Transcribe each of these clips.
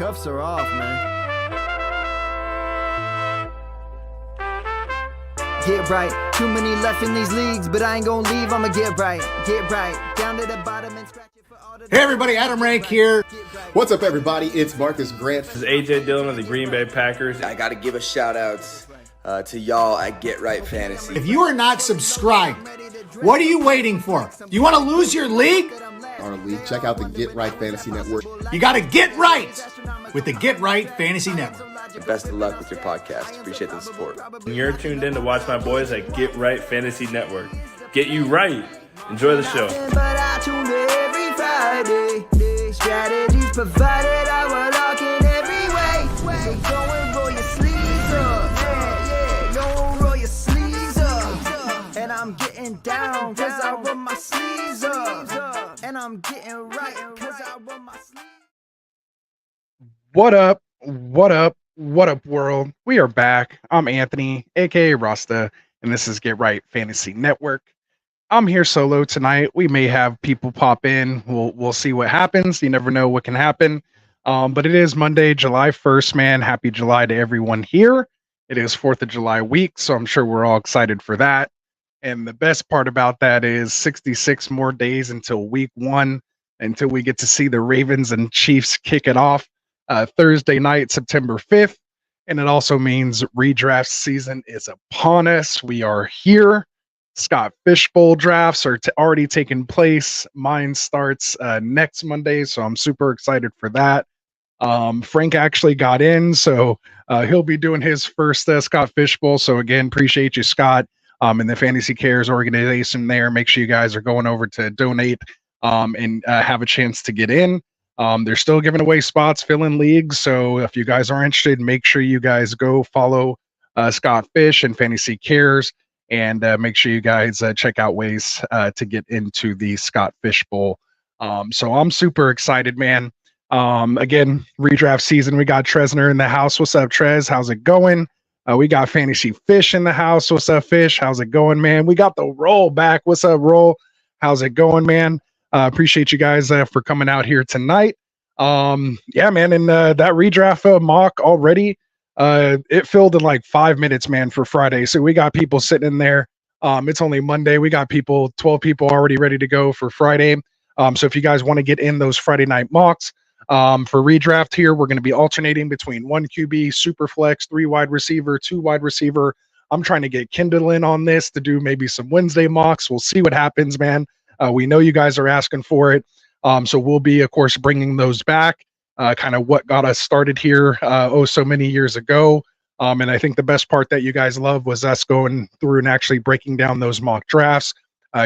cuffs are off, man. Get right. Too many left in these leagues, but I ain't gonna leave. I'ma get right. Get right. Down to the bottom and scratch it for all the. Hey everybody, Adam Rank here. What's up, everybody? It's Marcus Grant. This is AJ Dillon of the Green Bay Packers. I got to give a shout out to y'all at Get Right Fantasy. If you are not subscribed, what are you waiting for? Do you want to lose your league? Our league. Check out the Get Right Fantasy Network. You got to get right with the Get Right Fantasy Network. And best of luck with your podcast. Appreciate the support. And you're tuned in to watch my boys at Get Right Fantasy Network. Get you right. Enjoy the show. But I tune in every Friday. Strategies provided, I will lock in every way. So go and roll your sleeves up. Yeah, go and roll your sleeves up. And I'm getting down, cause I roll my sleeves up. And I'm getting right, cause I roll my sleeves up. What up? What up? What up, world? We are back. I'm Anthony, aka Rasta, and this is Get Right Fantasy Network. I'm here solo tonight. We may have people pop in. We'll see what happens. You never know what can happen. But it is Monday, July 1st, man. Happy July to everyone here. It is 4th of July week, so I'm sure we're all excited for that. And the best part about that is 66 more days until week 1, until we get to see the Ravens and Chiefs kick it off Thursday night, September 5th. And it also means redraft season is upon us. We are here. Scott Fishbowl drafts are already taking place. Mine starts next Monday, so I'm super excited for that. Frank actually got in, so he'll be doing his first Scott Fishbowl. So again, appreciate you, Scott, and the Fantasy Cares organization there. Make sure you guys are going over to donate and have a chance to get in. They're still giving away spots, filling leagues. So if you guys are interested, make sure you guys go follow Scott Fish and Fantasy Cares, and make sure you guys check out ways to get into the Scott Fish Bowl. So I'm super excited, man. Again, redraft season. We got Tresner in the house. What's up, Trez? How's it going? We got Fantasy Fish in the house. What's up, Fish? How's it going, man? We got the Roll back. What's up, Roll? How's it going, man? Appreciate you guys for coming out here tonight. Yeah, man, and that redraft mock already, it filled in like 5 minutes, man, for Friday. So we got people sitting in there. It's only Monday. We got 12 people already ready to go for Friday. So if you guys want to get in those Friday night mocks, for redraft here, we're going to be alternating between 1 QB, super flex, 3 wide receiver, 2 wide receiver. I'm trying to get Kendall in on this to do maybe some Wednesday mocks. We'll see what happens, man. We know you guys are asking for it. So we'll be, of course, bringing those back, kind of what got us started here so many years ago. And I think the best part that you guys love was us going through and actually breaking down those mock drafts,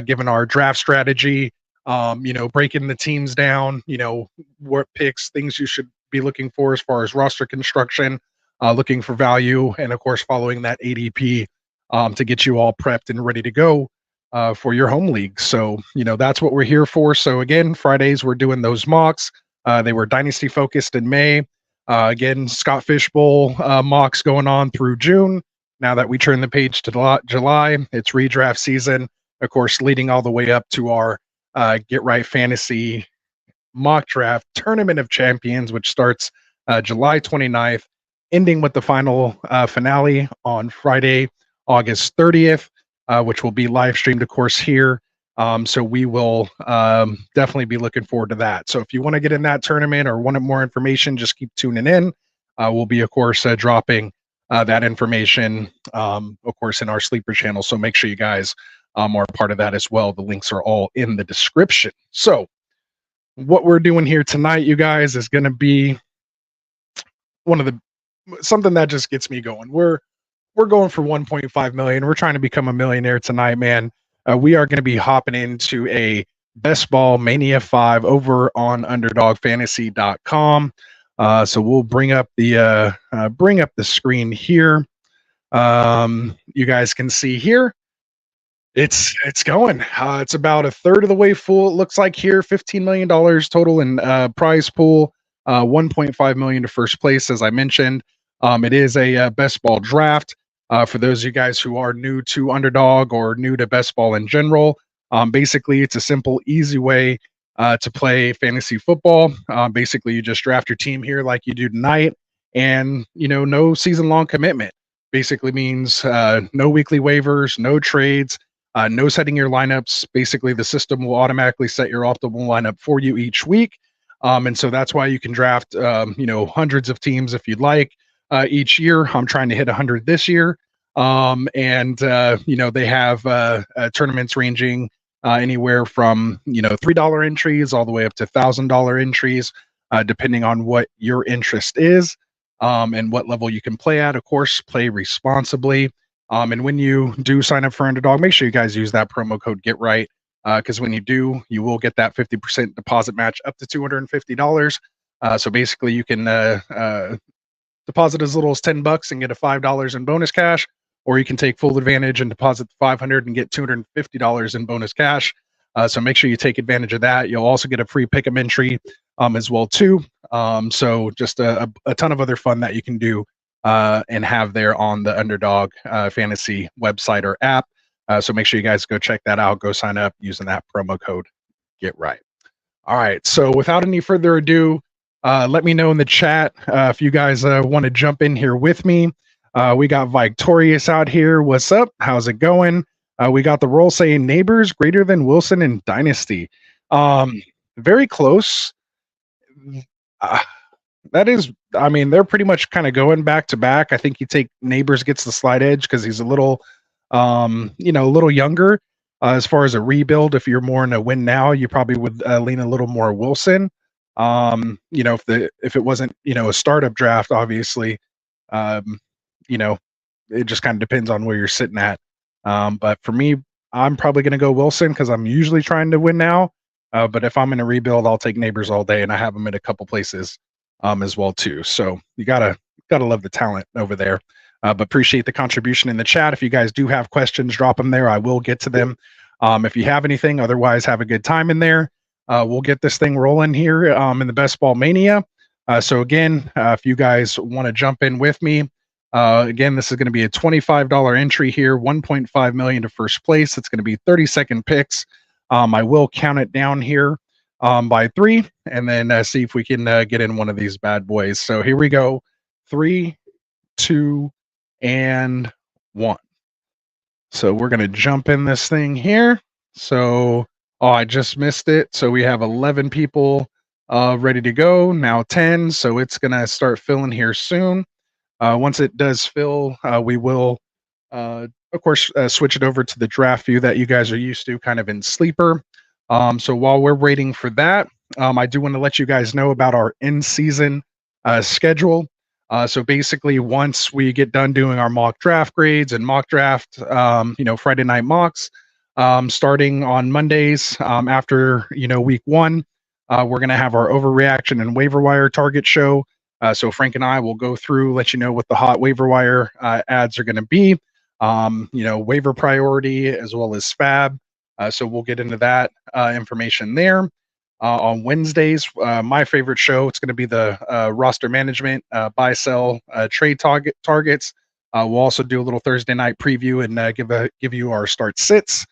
given our draft strategy, breaking the teams down, what picks, things you should be looking for as far as roster construction, looking for value, and, of course, following that ADP to get you all prepped and ready to go. For your home league. So, that's what we're here for. So again, Fridays, we're doing those mocks. They were dynasty focused in May. Again, Scott Fish Bowl mocks going on through June. Now that we turn the page to July, it's redraft season, of course, leading all the way up to our Get Right Fantasy mock draft Tournament of Champions, which starts July 29th, ending with the final finale on Friday, August 30th. Which will be live streamed, of course, here. So we will definitely be looking forward to that. So if you want to get in that tournament or want more information, just keep tuning in. We'll be, of course, dropping that information, of course, in our Sleeper channel. So make sure you guys are part of that as well. The links are all in the description. So what we're doing here tonight, you guys, is going to be something that just gets me going. We're going for 1.5 million. We're trying to become a millionaire tonight, man. We are going to be hopping into a Ball Mania 5 over on underdogfantasy.com. So we'll bring up the screen here. You guys can see here. It's going. It's about a third of the way full. It looks like here, $15 million total in prize pool. 1.5 million to first place, as I mentioned. It is a best ball draft. For those of you guys who are new to Underdog or new to best ball in general, basically it's a simple, easy way to play fantasy football. Basically, you just draft your team here like you do tonight, and no season-long commitment. Basically means no weekly waivers, no trades, no setting your lineups. Basically, the system will automatically set your optimal lineup for you each week. And so that's why you can draft, hundreds of teams if you'd like each year. I'm trying to hit 100 this year. And they have tournaments ranging anywhere from $3 entries all the way up to $1,000 entries, depending on what your interest is and what level you can play at. Of course, play responsibly. And when you do sign up for Underdog, make sure you guys use that promo code GetRight, because when you do, you will get that 50% deposit match up to $250. So basically, you can deposit as little as $10 and get a $5 in bonus cash, or you can take full advantage and deposit $500 and get $250 in bonus cash. So make sure you take advantage of that. You'll also get a free pick'em entry as well too. So just a ton of other fun that you can do and have there on the Underdog fantasy website or app. So make sure you guys go check that out. Go sign up using that promo code GetRight. All right. So without any further ado, let me know in the chat if you guys want to jump in here with me. We got Victorious out here. What's up? How's it going? We got the roll saying neighbors greater than Wilson and Dynasty. Very close. That is, I mean, they're pretty much kind of going back to back. I think you take neighbors gets the slight edge because he's a little, a little younger. As far as a rebuild, if you're more in a win now, you probably would lean a little more Wilson. If it wasn't, a startup draft, obviously, it just kind of depends on where you're sitting at. But for me, I'm probably going to go Wilson because I'm usually trying to win now. But if I'm in a rebuild, I'll take neighbors all day, and I have them in a couple places as well too. So you gotta love the talent over there. But appreciate the contribution in the chat. If you guys do have questions, drop them there. I will get to them. If you have anything, otherwise have a good time in there. We'll get this thing rolling here in the Best Ball Mania. So again, if you guys want to jump in with me, again, this is going to be a $25 entry here, 1.5 million to first place. It's going to be 30-second picks. I will count it down here by 3, and then see if we can get in one of these bad boys. So here we go. 3, 2, and 1. So we're going to jump in this thing here. So, I just missed it. So we have 11 people ready to go. Now 10. So it's going to start filling here soon. Once it does fill, we will, of course, switch it over to the draft view that you guys are used to kind of in Sleeper. So while we're waiting for that, I do want to let you guys know about our in-season schedule. So basically, once we get done doing our mock draft grades and mock draft, Friday night mocks, starting on Mondays after, week 1, we're going to have our overreaction and waiver wire target show. So Frank and I will go through, let you know what the hot waiver wire ads are going to be, waiver priority as well as fab. So we'll get into that information there. On Wednesdays, my favorite show, it's going to be the roster management, buy, sell, trade targets. We'll also do a little Thursday night preview and give you our start sits.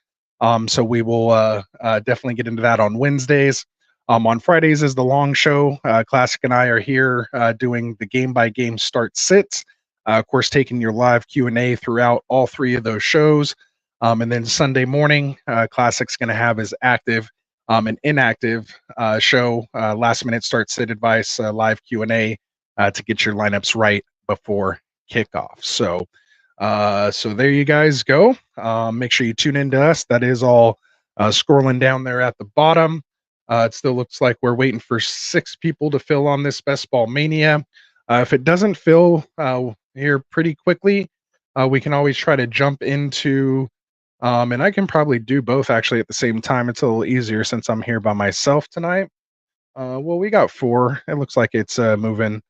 So we will definitely get into that on Wednesdays. On Fridays is the long show. Classic and I are here doing the game-by-game start sits. Of course, taking your live Q&A throughout all 3 of those shows. And then Sunday morning, Classic's going to have his active and inactive show, last-minute start sit advice, live Q&A to get your lineups right before kickoff. So there you guys go. Make sure you tune into us. That is all scrolling down there at the bottom. It still looks like we're waiting for 6 people to fill on this Best Ball Mania. If it doesn't fill here pretty quickly, we can always try to jump into, and I can probably do both actually at the same time. It's a little easier since I'm here by myself tonight. Well, we got 4. It looks like it's moving.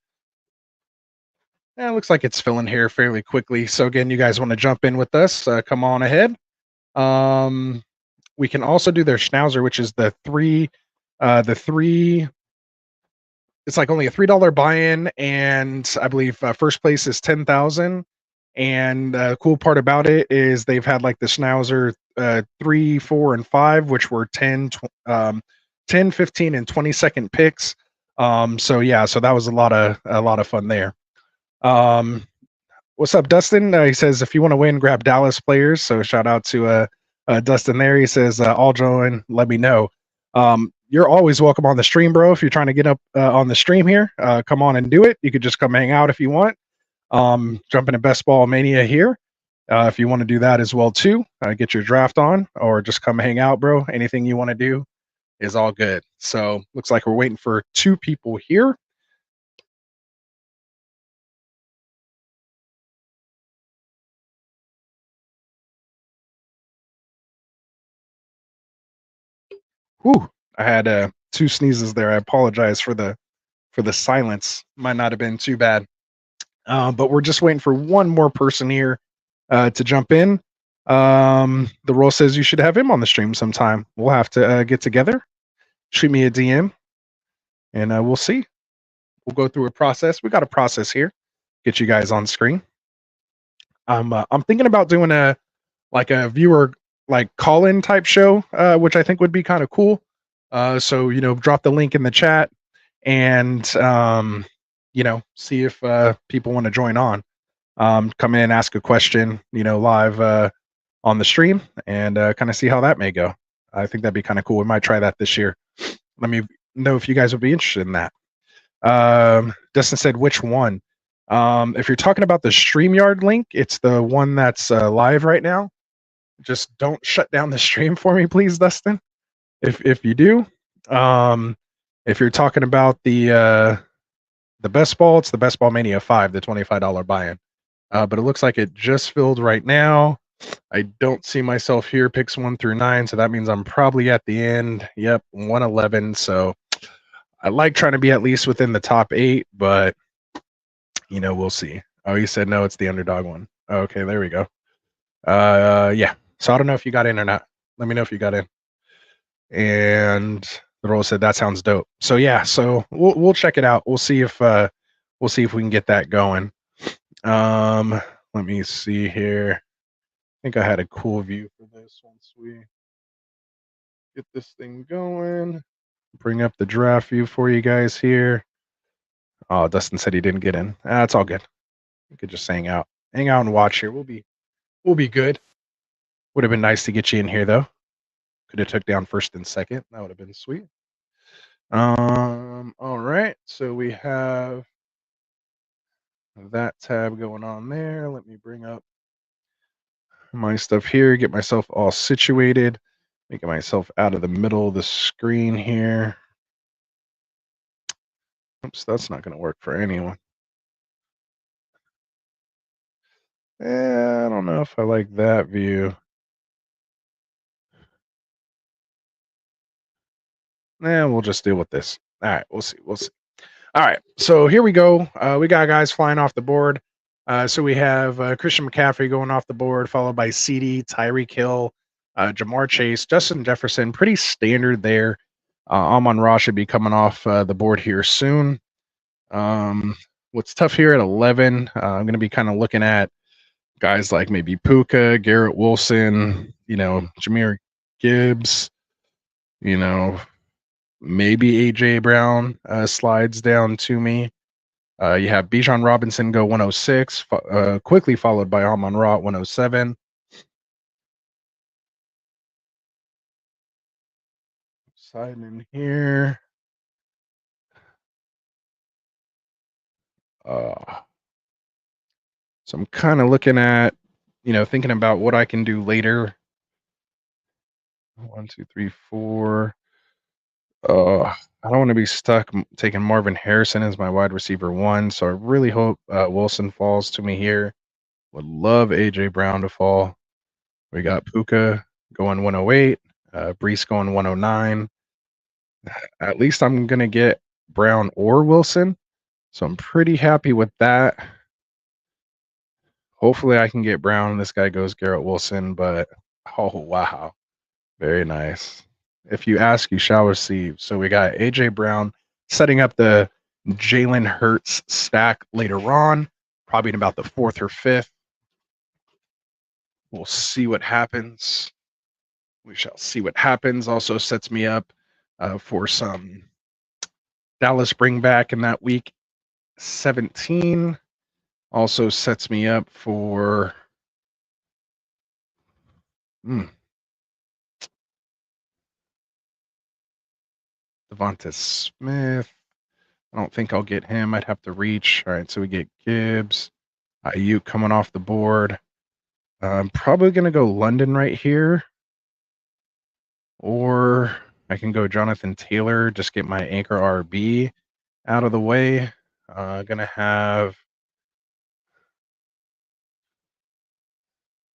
It looks like it's filling here fairly quickly. So again, you guys want to jump in with us, come on ahead. We can also do their schnauzer, which is the 3, it's like only a $3 buy-in, and I believe first place is 10,000. And the cool part about it is they've had like the schnauzer 3, 4, and 5, which were 10, 10, 15, and 20-second picks. So that was a lot of fun there. What's up, Dustin? He says if you want to win, grab Dallas players. So shout out to Dustin there. He says I'll join. Let me know. You're always welcome on the stream, bro. If you're trying to get up on the stream here, come on and do it. You could just come hang out if you want. Jump into Best Ball Mania here. If you want to do that as well too, get your draft on, or just come hang out, bro. Anything you want to do is all good. So looks like we're waiting for 2 people here. Whew, I had 2 sneezes there. I apologize for the silence. Might not have been too bad. But we're just waiting for one more person here to jump in. The role says you should have him on the stream sometime. We'll have to get together. Shoot me a DM, and we'll see. We'll go through a process. We got a process here. Get you guys on screen. I'm thinking about doing a viewer call-in type show, which I think would be kind of cool. So drop the link in the chat, and see if people want to join on. Come in, ask a question, live on the stream, and kind of see how that may go. I think that'd be kind of cool. We might try that this year. Let me know if you guys would be interested in that. Dustin said, which one? If you're talking about the StreamYard link, it's the one that's live right now. Just don't shut down the stream for me, please, Dustin. If you do, if you're talking about the Best Ball, it's the Best Ball Mania 5, the $25 buy-in. But it looks like it just filled right now. I don't see myself here, picks 1 through 9, so that means I'm probably at the end. Yep, 111. So I like trying to be at least within the top 8, but we'll see. Oh, you said no, it's the Underdog one. Okay, there we go. Yeah. So I don't know if you got in or not. Let me know if you got in. And the role said that sounds dope. So yeah, so we'll check it out. We'll see if we can get that going. Let me see here. I think I had a cool view for this once we get this thing going. Bring up the draft view for you guys here. Oh, Dustin said he didn't get in. That's all good. You could just hang out and watch here. We'll be good. Would have been nice to get you in here though. Could have took down first and second. That would have been sweet. All right. So we have that tab going on there. Let me bring up my stuff here, get myself all situated, making myself out of the middle of the screen here. Oops, that's not going to work for anyone. I don't know if I like that view. We'll just deal with this. All right, we'll see. All right, so here we go. We got guys flying off the board. So we have Christian McCaffrey going off the board, followed by CD, Tyreek Hill, Jamar Chase, Justin Jefferson. Pretty standard there. Amon-Ra should be coming off the board here soon. What's tough here at 11, I'm going to be kind of looking at guys like maybe Puka, Garrett Wilson, Jahmyr Gibbs, maybe AJ Brown slides down to me. You have Bijan Robinson go 106, quickly followed by Amon-Ra at 107. Sliding in here. So I'm kind of looking at, thinking about what I can do later. 1, 2, 3, 4. I don't want to be stuck taking Marvin Harrison as my wide receiver 1, so I really hope Wilson falls to me here. Would love AJ Brown to fall. We got Puka going 108, Brees going 109. At least I'm going to get Brown or Wilson, so I'm pretty happy with that. Hopefully I can get Brown. This guy goes Garrett Wilson, but oh, wow. Very nice. If you ask, you shall receive. So we got AJ Brown setting up the Jalen Hurts stack later on, probably in about the 4th or 5th. We'll see what happens. We shall see what happens. Also sets me up for some Dallas bring back in that week 17. Also sets me up for Devonta Smith. I don't think I'll get him. I'd have to reach. All right, so we get Gibbs. Ayuk coming off the board. I'm probably going to go London right here. Or I can go Jonathan Taylor, just get my anchor RB out of the way. Gonna have,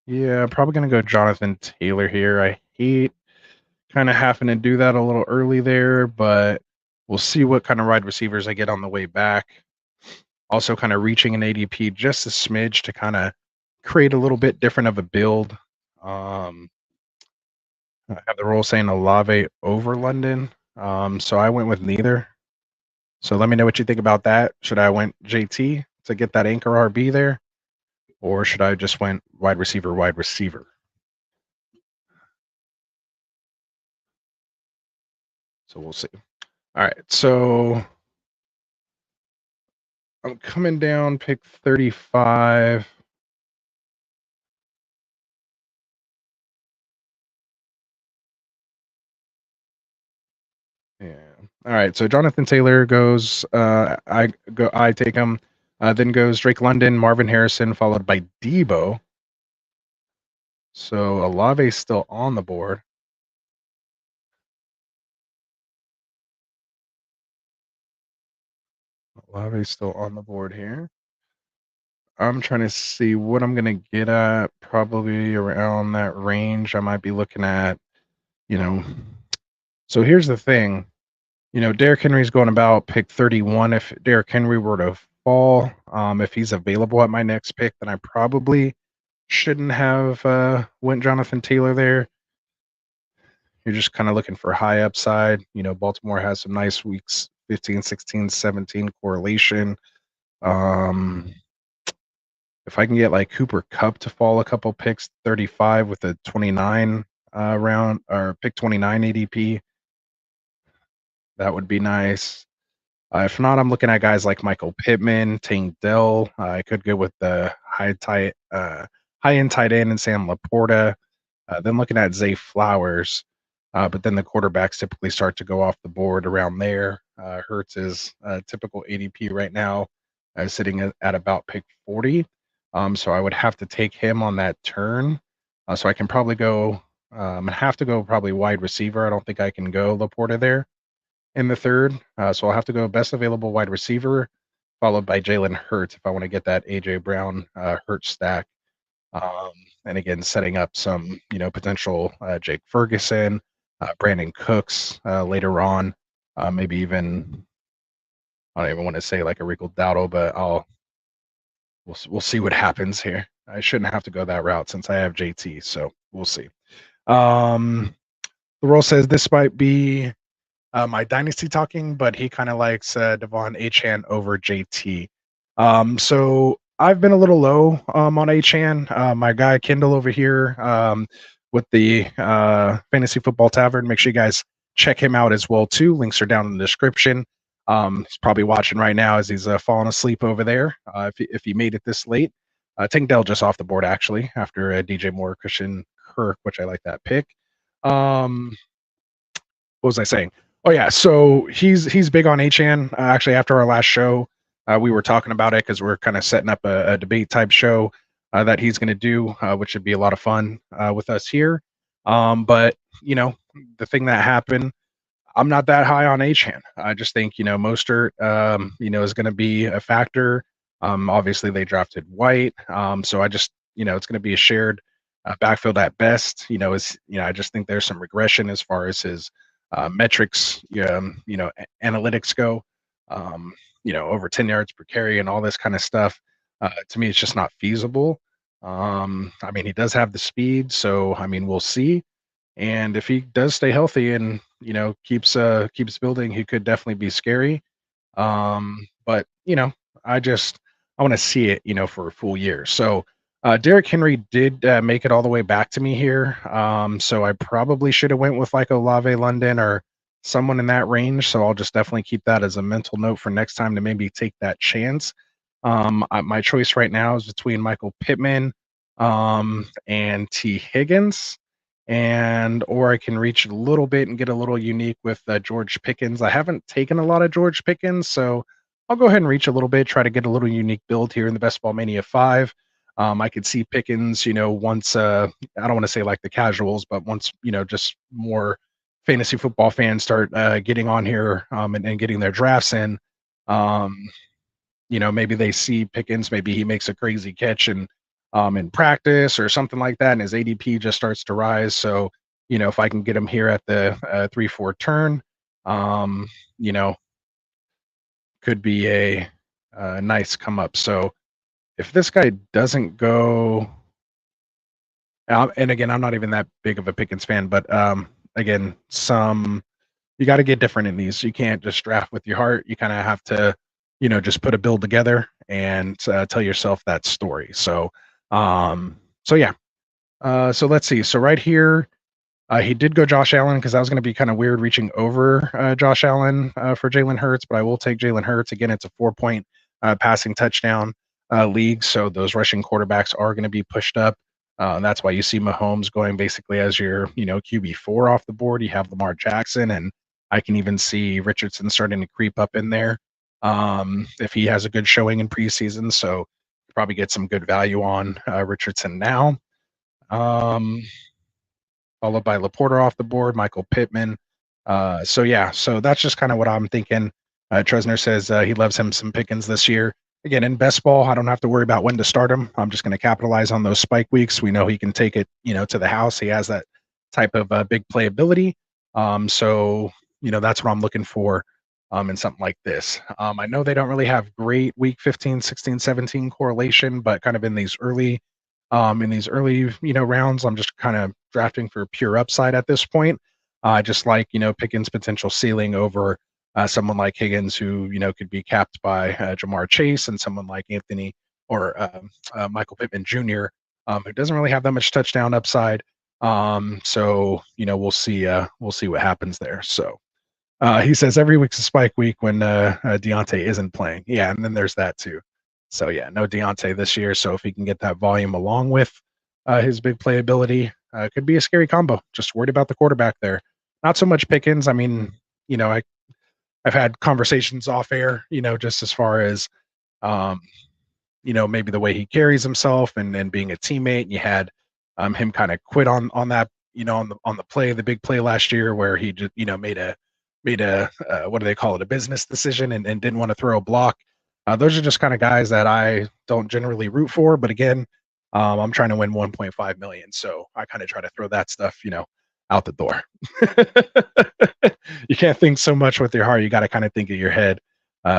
yeah, probably gonna go Jonathan Taylor here. I hate kind of having to do that a little early there, but we'll see what kind of wide receivers I get on the way back. Also kind of reaching an ADP just a smidge to kind of create a little bit different of a build. I have the role saying Olave over London. So I went with neither. So let me know what you think about that. Should I went JT to get that anchor RB there? Or should I just went wide receiver, wide receiver? So we'll see. All right. So I'm coming down, pick 35. Yeah. All right. So Jonathan Taylor goes. I take him. Then goes Drake London, Marvin Harrison, followed by Debo. So Olave's still on the board. Olave's still on the board here. I'm trying to see what I'm going to get at. Probably around that range. I might be looking at, So here's the thing. Derrick Henry's going about pick 31. If Derrick Henry were to fall, if he's available at my next pick, then I probably shouldn't have went Jonathan Taylor there. You're just kind of looking for high upside. Baltimore has some nice weeks, 15, 16, 17 correlation. If I can get like Cooper Kupp to fall a couple picks, 35 with a 29 round or pick 29 ADP, that would be nice. If not, I'm looking at guys like Michael Pittman, Tank Dell. I could go with the high-end tight end and Sam Laporta. Then looking at Zay Flowers. But then the quarterbacks typically start to go off the board around there. Hurts is typical ADP right now, sitting at about pick 40. So I would have to take him on that turn. So I can probably go, have to go probably wide receiver. I don't think I can go Laporta there in the third. So I'll have to go best available wide receiver, followed by Jalen Hurts if I want to get that A.J. Brown Hurts stack. And again, setting up some, potential Jake Ferguson, Brandon Cooks later on, maybe even, I don't even want to say like a Rico Dowdle, but we'll see what happens here. I shouldn't have to go that route since I have JT, so we'll see. The role says this might be my dynasty talking, but he kind of likes Devon Achane over JT. So I've been a little low on Achane. My guy Kendall over here with the Fantasy Football Tavern. Make sure you guys check him out as well too. Links are down in the description. He's probably watching right now as he's falling asleep over there. If he made it this late, Tank Dell just off the board actually after DJ Moore, Christian Kirk, which I like that pick. What was I saying? Oh yeah, so he's big on Achane. Actually, after our last show, we were talking about it because we're kind of setting up a debate type show that he's going to do, which should be a lot of fun with us here. But the thing that happened, I'm not that high on Achane. I just think Mostert, is going to be a factor. Obviously, they drafted White, so I just it's going to be a shared backfield at best. I just think there's some regression as far as his metrics, analytics go. Over 10 yards per carry and all this kind of stuff. To me, it's just not feasible. He does have the speed, so we'll see. And if he does stay healthy and keeps building, he could definitely be scary. But I want to see it, for a full year. So Derrick Henry did make it all the way back to me here. So I probably should have went with like Olave London or someone in that range. So I'll just definitely keep that as a mental note for next time to maybe take that chance. My choice right now is between Michael Pittman and T. Higgins, and or I can reach a little bit and get a little unique with George Pickens. I haven't taken a lot of George Pickens, so I'll go ahead and reach a little bit, try to get a little unique build here in the Best Ball Mania 5. I could see Pickens, once I don't want to say like the casuals, but once just more fantasy football fans start getting on here and getting their drafts in. Maybe they see Pickens, maybe he makes a crazy catch and in practice or something like that, and his ADP just starts to rise. So, if I can get him here at the 3-4 turn, um, you know, could be a nice come up. So, if this guy doesn't go, and again, I'm not even that big of a Pickens fan, but again, you got to get different in these. You can't just draft with your heart. You kind of have to, just put a build together and tell yourself that story. So, yeah. So let's see. So right here, he did go Josh Allen because that was going to be kind of weird reaching over Josh Allen for Jalen Hurts, but I will take Jalen Hurts. Again, it's a 4-point passing touchdown league, so those rushing quarterbacks are going to be pushed up. That's why you see Mahomes going basically as your, QB4 off the board. You have Lamar Jackson, and I can even see Richardson starting to creep up in there if he has a good showing in preseason. So probably get some good value on Richardson now. Followed by Laporta off the board, Michael Pittman. So that's just kind of what I'm thinking. Tresner says he loves him some Pickens this year. Again, in best ball, I don't have to worry about when to start him. I'm just going to capitalize on those spike weeks. We know he can take it, to the house. He has that type of big playability. So that's what I'm looking for in something like this. I know they don't really have great week 15, 16, 17 correlation, but kind of in these early rounds, I'm just kind of drafting for pure upside at this point. Just like, Pickens' potential ceiling over someone like Higgins, who, could be capped by Jamar Chase, and someone like Anthony or Michael Pittman Jr., who doesn't really have that much touchdown upside. So, we'll see what happens there. So he says every week's a spike week when Deontay isn't playing. Yeah, and then there's that too. So yeah, no Deontay this year. So if he can get that volume along with his big playability, could be a scary combo. Just worried about the quarterback there. Not so much Pickens. I mean, I've had conversations off air, just as far as, maybe the way he carries himself and being a teammate. And you had him kind of quit on that, on the play, the big play last year where he just, made a what do they call it, a business decision and didn't want to throw a block. Those are just kind of guys that I don't generally root for. But again, I'm trying to win 1.5 million. So I kind of try to throw that stuff, out the door. You can't think so much with your heart. You got to kind of think of your head.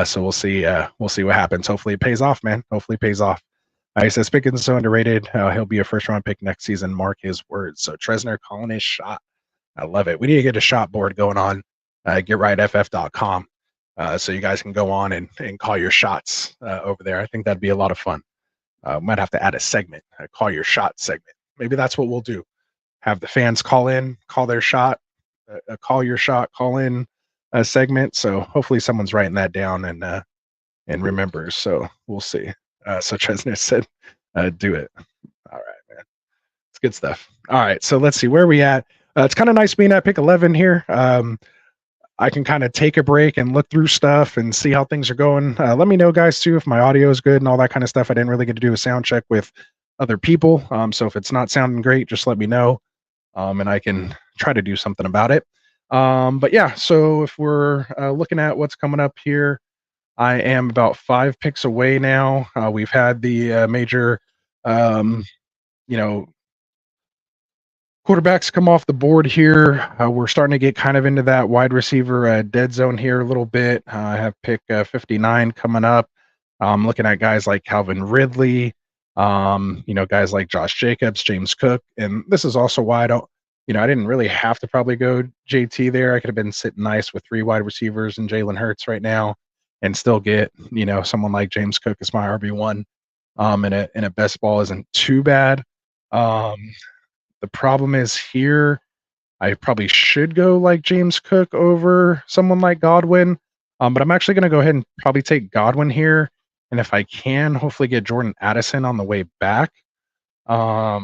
So we'll see what happens. Hopefully it pays off, man. Hopefully it pays off. He says Pickens is so underrated. He'll be a first-round pick next season. Mark his words. So Tresner calling his shot. I love it. We need to get a shot board going on getrightff.com. So you guys can go on and call your shots over there. I think that'd be a lot of fun. Might have to add a segment, a call your shot segment. Maybe that's what we'll do. Have the fans call in, call their shot, call your shot, call in a segment. So hopefully someone's writing that down and remembers. So we'll see. So Chesner said, do it. All right, man. It's good stuff. All right. So let's see where are we at. It's kind of nice being at pick 11 here. I can kind of take a break and look through stuff and see how things are going. Let me know, guys, too, if my audio is good and all that kind of stuff. I didn't really get to do a sound check with other people. So if it's not sounding great, just let me know. And I can try to do something about it. But yeah, so if we're looking at what's coming up here, I am about 5 picks away now. We've had the major, quarterbacks come off the board here. We're starting to get kind of into that wide receiver dead zone here a little bit. I have pick 59 coming up. I'm looking at guys like Calvin Ridley, guys like Josh Jacobs, James Cook. And this is also why I didn't really have to probably go JT there. I could have been sitting nice with 3 wide receivers and Jalen Hurts right now and still get, someone like James Cook as my RB1 in a best ball isn't too bad. The problem is here, I probably should go like James Cook over someone like Godwin. But I'm actually going to go ahead and probably take Godwin here. And if I can, hopefully get Jordan Addison on the way back. I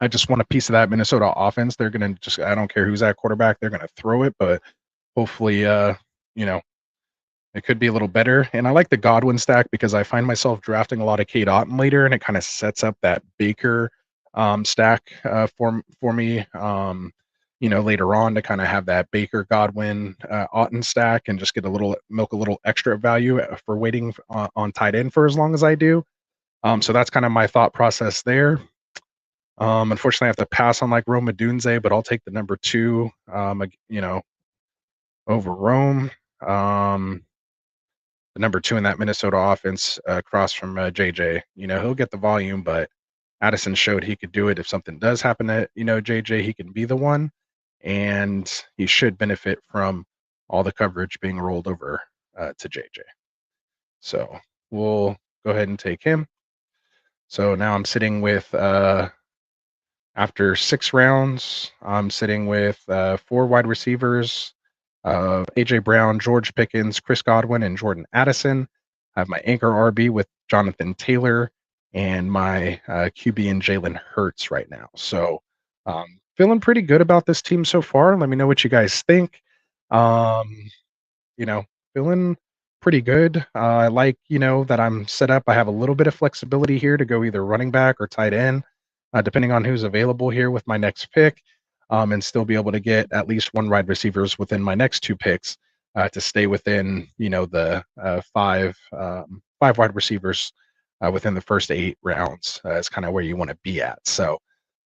just want a piece of that Minnesota offense. They're going to just, I don't care who's at quarterback, they're going to throw it, but hopefully, you know, it could be a little better. And I like the Godwin stack because I find myself drafting a lot of Cade Otton later, and it kind of sets up that Baker stack for me. Later on to kind of have that Baker Godwin Otton stack and just get a little extra value for waiting on tight end for as long as I do. So that's kind of my thought process there. Unfortunately, I have to pass on like Rome Odunze, but I'll take the number 2, over Rome. The number 2 in that Minnesota offense across from JJ. He'll get the volume, but Addison showed he could do it. If something does happen to, JJ, he can be the one, and he should benefit from all the coverage being rolled over to JJ. So we'll go ahead and take him. So now I'm sitting with, after 6 rounds, I'm sitting with 4 wide receivers, AJ Brown, George Pickens, Chris Godwin, and Jordan Addison. I have my anchor RB with Jonathan Taylor and my QB and Jalen Hurts right now. So feeling pretty good about this team so far. Let me know what you guys think. Feeling pretty good. I like, that I'm set up. I have a little bit of flexibility here to go either running back or tight end, depending on who's available here with my next pick. And still be able to get at least 1 wide receivers within my next 2 picks to stay within, the 5 wide receivers within the first 8 rounds. Is kind of where you want to be at. So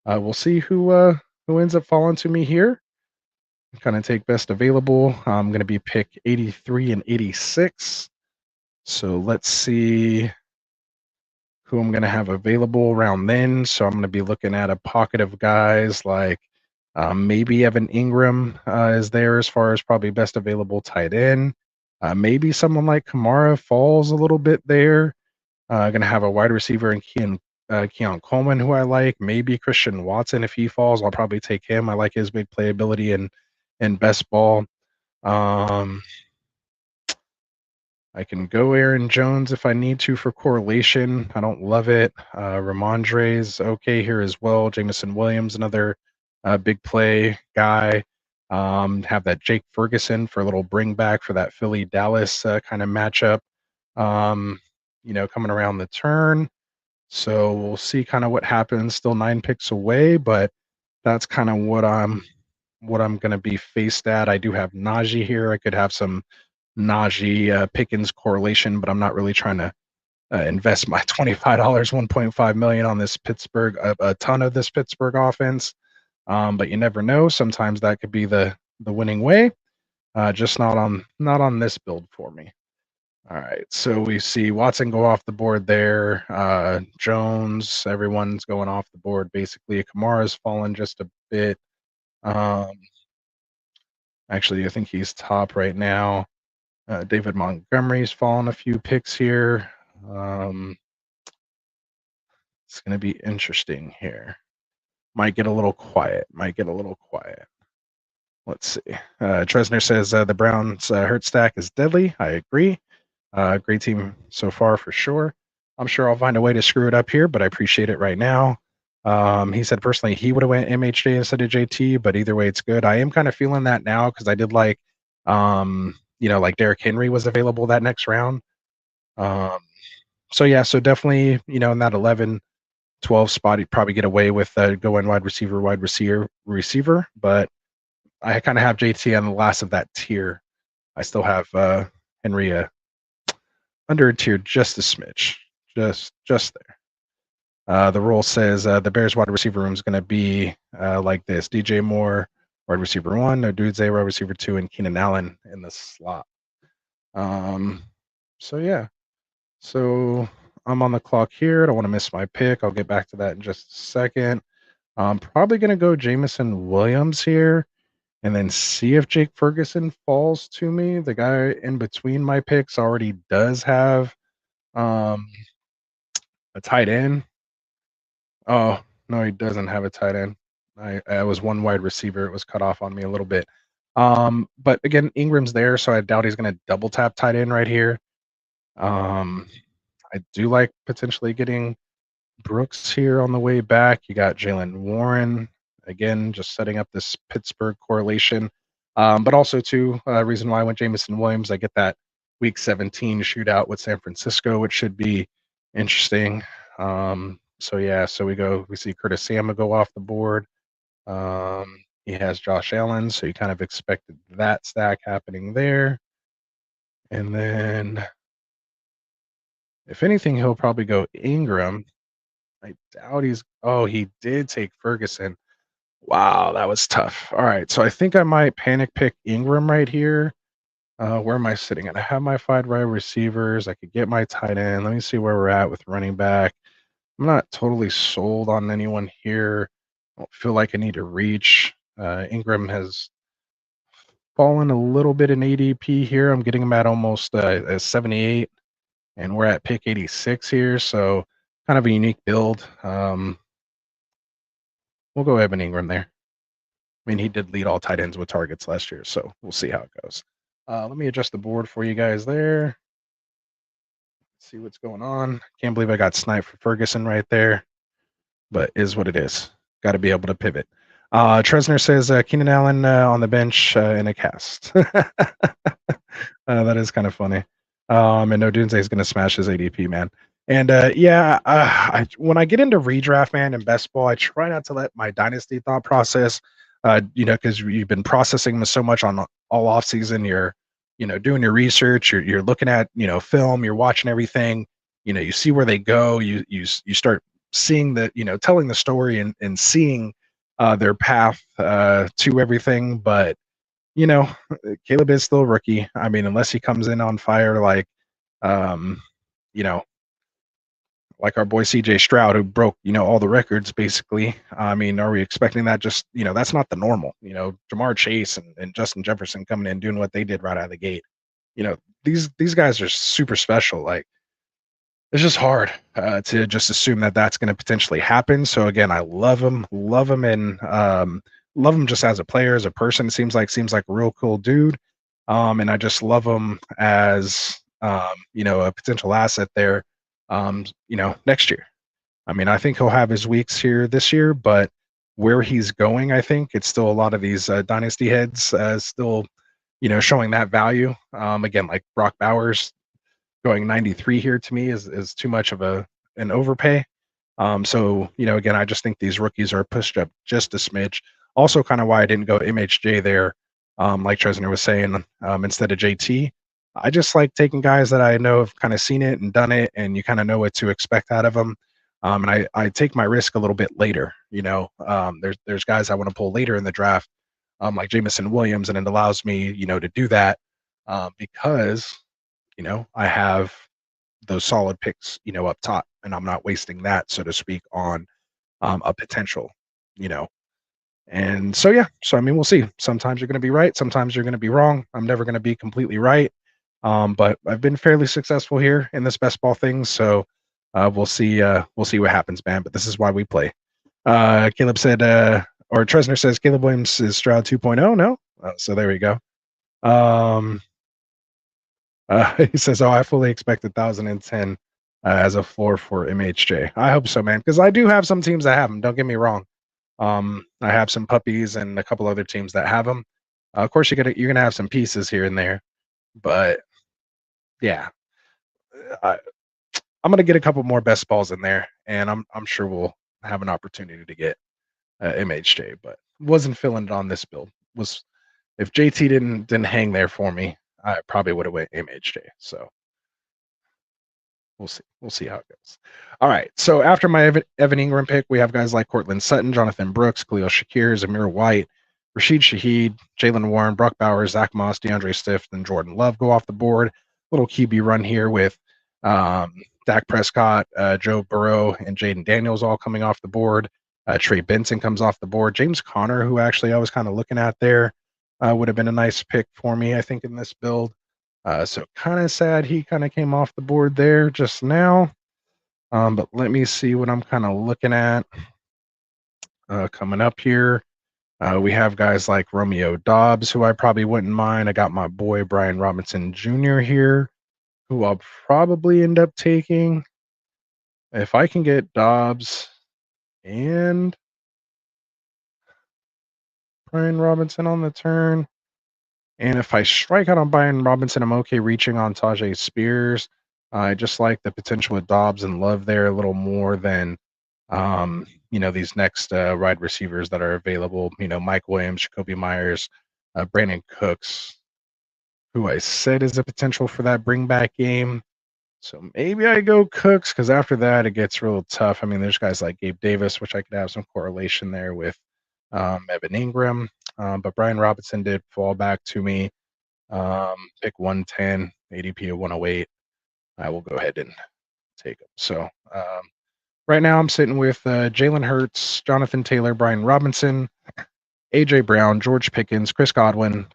we'll see who ends up falling to me here. Kind of take best available. I'm going to be pick 83 and 86. So let's see who I'm going to have available around then. So I'm going to be looking at a pocket of guys like maybe Evan Ingram is there as far as probably best available tight end. Maybe someone like Kamara falls a little bit there. Going to have a wide receiver in Keon Coleman, who I like. Maybe Christian Watson, if he falls, I'll probably take him. I like his big playability and best ball. I can go Aaron Jones if I need to for correlation. I don't love it. Ramondre's okay here as well. Jameson Williams, another big play guy. Have that Jake Ferguson for a little bring back for that Philly Dallas kind of matchup. Coming around the turn. So we'll see kind of what happens. Still 9 picks away, but that's kind of what I'm going to be faced at. I do have Najee here. I could have some Najee Pickens correlation, but I'm not really trying to invest my $25, 1.5 million on this Pittsburgh, a ton of this Pittsburgh offense. But you never know. Sometimes that could be the winning way. Just not on this build for me. All right, so we see Watson go off the board there. Jones, everyone's going off the board basically. Kamara's fallen just a bit. Actually, I think he's top right now. David Montgomery's fallen a few picks here. It's going to be interesting here. Might get a little quiet. Let's see. Tresner says the Browns Hurt stack is deadly. I agree. Great team so far for sure. I'm sure I'll find a way to screw it up here, but I appreciate it right now. He said personally he would have went MHJ instead of JT, but either way it's good. I am kind of feeling that now because I did like like Derrick Henry was available that next round. So definitely, in that 11, 12 spot, you'd probably get away with going wide receiver, but I kind of have JT on the last of that tier. I still have Henry under a tier just a smidge, just there. The role says the Bears wide receiver room is going to be like this: DJ Moore, wide receiver 1, Odunze, wide receiver 2, and Keenan Allen in the slot. So I'm on the clock here. I don't want to miss my pick. I'll get back to that in just a second. I'm probably going to go Jameson Williams here and then see if Jake Ferguson falls to me. The guy in between my picks already does have a tight end. Oh, no, he doesn't have a tight end. I was one wide receiver. It was cut off on me a little bit. But again, Ingram's there, so I doubt he's going to double tap tight end right here. I do like potentially getting Brooks here on the way back. You got Jalen Warren again, just setting up this Pittsburgh correlation. But also too, reason why I went Jamison Williams. I get that Week 17 shootout with San Francisco, which should be interesting. So yeah, so we see Curtis Samuel go off the board. He has Josh Allen, so you kind of expected that stack happening there. And then, if anything, he'll probably go Ingram. I doubt he's. Oh, he did take Ferguson. Wow, that was tough. All right, so I think I might panic pick Ingram right here. Where am I sitting at? I have my 5 wide receivers. I could get my tight end. Let me see where we're at with running back. I'm not totally sold on anyone here. I don't feel like I need to reach. Ingram has fallen a little bit in ADP here. I'm getting him at almost 78, and we're at pick 86 here. So kind of a unique build. We'll go Evan Ingram there. I mean, he did lead all tight ends with targets last year, so we'll see how it goes. Let me adjust the board for you guys there. See what's going on. Can't believe I got sniped for Ferguson right there, but is what it is. Got to be able to pivot. Tresner says Keenan Allen on the bench in a cast. That is kind of funny. And no, Dunze is going to smash his ADP, man. And when I get into redraft, man, and best ball, I try not to let my dynasty thought process, because you've been processing them so much on all off season. You're, doing your research. You're looking at, film. You're watching everything. You see where they go. You start seeing the, telling the story and seeing their path to everything. But Caleb is still a rookie. I mean, unless he comes in on fire, like like our boy CJ Stroud, who broke, all the records basically. I mean, are we expecting that? Just, that's not the normal. Jamar Chase and Justin Jefferson coming in doing what they did right out of the gate. These guys are super special. Like, it's just hard to just assume that that's going to potentially happen. So again, I love him, and love him just as a player, as a person. Seems like a real cool dude. And I just love him as a potential asset there. Next year. I mean, I think he'll have his weeks here this year, but where he's going, I think it's still a lot of these dynasty heads still, showing that value. Again, like Brock Bowers going 93 here to me is too much of an overpay. So, again, I just think these rookies are pushed up just a smidge. Also, kind of why I didn't go MHJ there, like Tresner was saying, instead of JT. I just like taking guys that I know have kind of seen it and done it, and you kind of know what to expect out of them. And I take my risk a little bit later. There's guys I want to pull later in the draft, like Jamison Williams, and it allows me, to do that because, I have those solid picks, up top, and I'm not wasting that, so to speak, on a potential, And so, yeah, so I mean, we'll see. Sometimes you're going to be right. Sometimes you're going to be wrong. I'm never going to be completely right. But I've been fairly successful here in this best ball thing. So we'll see what happens, man. But this is why we play. Caleb said, or Tresner says, Caleb Williams is Stroud 2.0. No? So there we go. He says, I fully expect 1,010 as a floor for MHJ. I hope so, man, because I do have some teams that have them. Don't get me wrong. I have some puppies and a couple other teams that have them. Of course, you're gonna have some pieces here and there, but yeah, I'm gonna get a couple more best balls in there, and I'm sure we'll have an opportunity to get MHJ, but wasn't feeling it on this build. If JT didn't hang there for me, I probably would have went MHJ. So we'll see how it goes. All right. So after my Evan Ingram pick, we have guys like Cortland Sutton, Jonathan Brooks, Khalil Shakir, Zamir White, Rashid Shaheed, Jalen Warren, Brock Bowers, Zach Moss, DeAndre Swift, and Jordan Love go off the board. Little QB run here with Dak Prescott, Joe Burrow, and Jaden Daniels all coming off the board. Trey Benson comes off the board. James Conner, who actually I was kind of looking at there, would have been a nice pick for me, I think, in this build. So kind of sad he kind of came off the board there just now. But let me see what I'm kind of looking at. coming up here. We have guys like Romeo Dobbs, who I probably wouldn't mind. I got my boy Brian Robinson Jr. here, who I'll probably end up taking. If I can get Dobbs and Brian Robinson on the turn, and if I strike out on Brian Robinson, I'm okay reaching on Tajay Spears. I just like the potential with Dobbs and Love there a little more than, these next wide receivers that are available. Mike Williams, Jacoby Myers, Brandon Cooks, who I said is a potential for that bring back game. So maybe I go Cooks because after that it gets real tough. I mean, there's guys like Gabe Davis, which I could have some correlation there with Evan Ingram. But Brian Robinson did fall back to me. Pick 110, ADP of 108. I will go ahead and take him. So right now I'm sitting with Jalen Hurts, Jonathan Taylor, Brian Robinson, AJ Brown, George Pickens, Chris Godwin,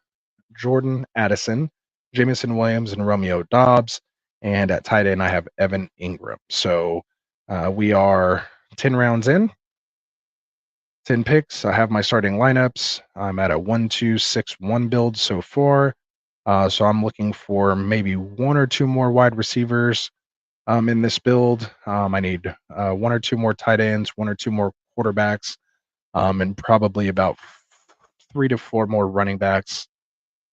Jordan Addison, Jamison Williams, and Romeo Dobbs. And at tight end, I have Evan Ingram. So we are 10 rounds in, 10 picks. I have my starting lineups. I'm at a 1-2-6-1 build so far. So I'm looking for maybe one or two more wide receivers in this build. I need one or two more tight ends, one or two more quarterbacks, and probably about 3 to 4 more running backs.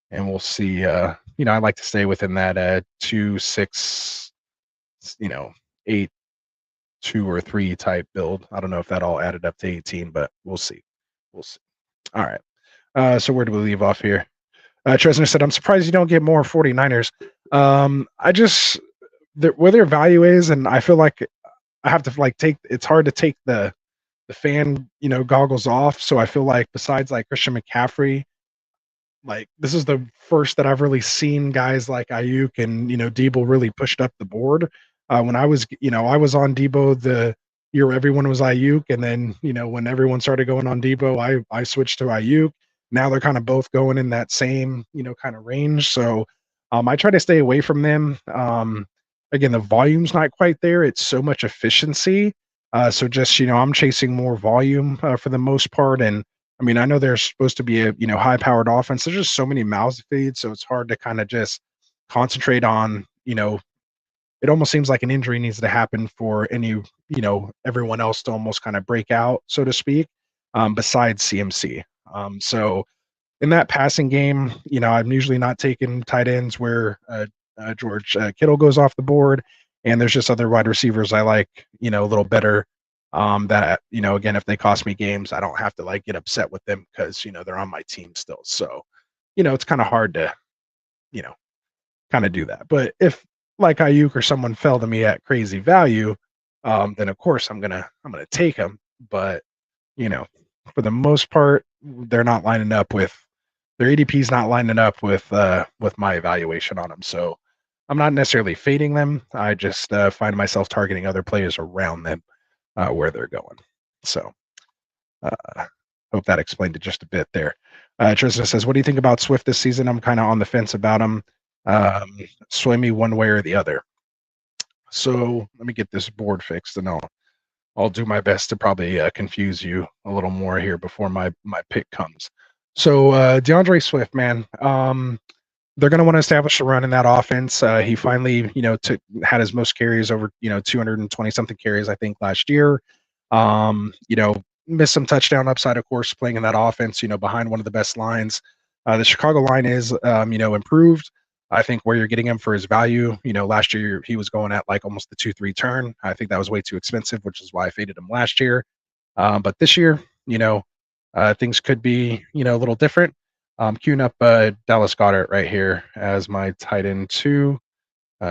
And we'll see. I like to stay within that 2, 6, 8, 2 or 3 type build. I don't know if that all added up to 18, but we'll see. We'll see. All right. So where do we leave off here? Tresner said, I'm surprised you don't get more 49ers. Where their value is, and I feel like I have to it's hard to take the fan, goggles off. So I feel like besides like Christian McCaffrey, like this is the first that I've really seen guys like Ayuk and Debo really pushed up the board. When I was on Debo the year everyone was Ayuk, and then when everyone started going on Debo, I switched to Ayuk. Now they're kind of both going in that same kind of range. So I try to stay away from them. Again, the volume's not quite there. It's so much efficiency. So just I'm chasing more volume for the most part, and I mean, I know there's supposed to be a high-powered offense. There's just so many mouths to feed, so it's hard to kind of just concentrate on. It almost seems like an injury needs to happen for everyone else to almost kind of break out, so to speak. Besides CMC, so in that passing game, I'm usually not taking tight ends where George Kittle goes off the board, and there's just other wide receivers I like, a little better. That again, if they cost me games, I don't have to get upset with them because they're on my team still. So it's kind of hard to kind of do that. But if like Ayuk or someone fell to me at crazy value, then of course I'm gonna take them. But for the most part, they're not lining up with their ADP's not lining up with my evaluation on them. So I'm not necessarily fading them. I just find myself targeting other players around them. Where they're going. So hope that explained it just a bit there. Tristan says, what do you think about Swift this season? I'm kind of on the fence about him. Sway me one way or the other. So let me get this board fixed, and I'll do my best to probably confuse you a little more here before my pick comes. So DeAndre Swift, man, they're going to want to establish a run in that offense. He finally, had his most carries over, 220 something carries, I think, last year. Missed some touchdown upside, of course, playing in that offense, behind one of the best lines. The Chicago line is, improved. I think where you're getting him for his value, last year he was going at almost the 2-3 turn. I think that was way too expensive, which is why I faded him last year. But this year, things could be, a little different. Queuing up Dallas Goedert right here as my tight end 2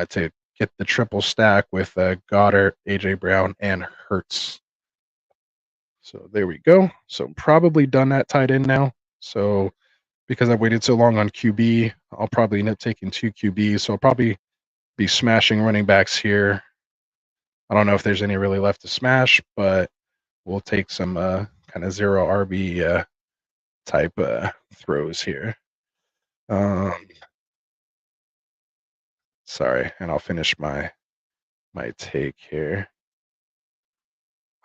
to get the triple stack with Goddard, AJ Brown, and Hurts. So there we go. So I'm probably done that tight end now. So because I've waited so long on QB, I'll probably end up taking 2 QBs. So I'll probably be smashing running backs here. I don't know if there's any really left to smash, but we'll take some kind of 0 RB type throws here. Sorry, and I'll finish my take here.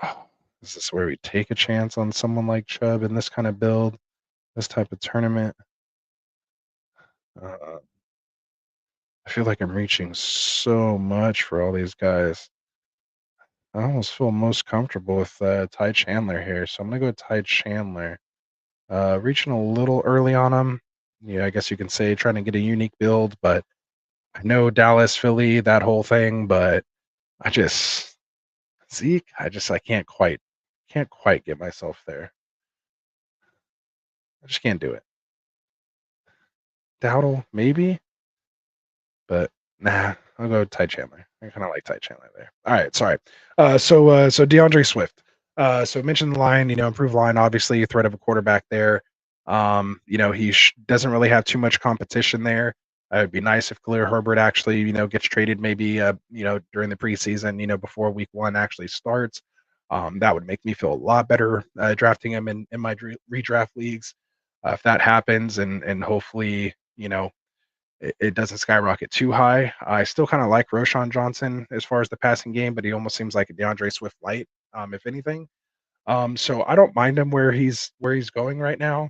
Oh, Is this where we take a chance on someone like Chubb in this kind of build, this type of tournament? I feel like I'm reaching so much for all these guys. I almost feel most comfortable with Ty Chandler here, so I'm gonna go Ty Chandler. Reaching a little early on him. Yeah, I guess you can say trying to get a unique build, but I know Dallas, Philly, that whole thing, but I just Zeke, I can't quite get myself there. I just can't do it. Dowdle, maybe, but nah, I'll go Ty Chandler. I kind of like Ty Chandler there. All right, sorry. So DeAndre Swift. So mentioned the line, improved line, obviously, threat of a quarterback there. He doesn't really have too much competition there. It'd be nice if Khalil Herbert actually, gets traded maybe, during the preseason, before week 1 actually starts. That would make me feel a lot better drafting him in my redraft leagues. If that happens, and hopefully, it doesn't skyrocket too high. I still kind of like Roshan Johnson as far as the passing game, but he almost seems like a DeAndre Swift light, if anything. So I don't mind him where he's going right now.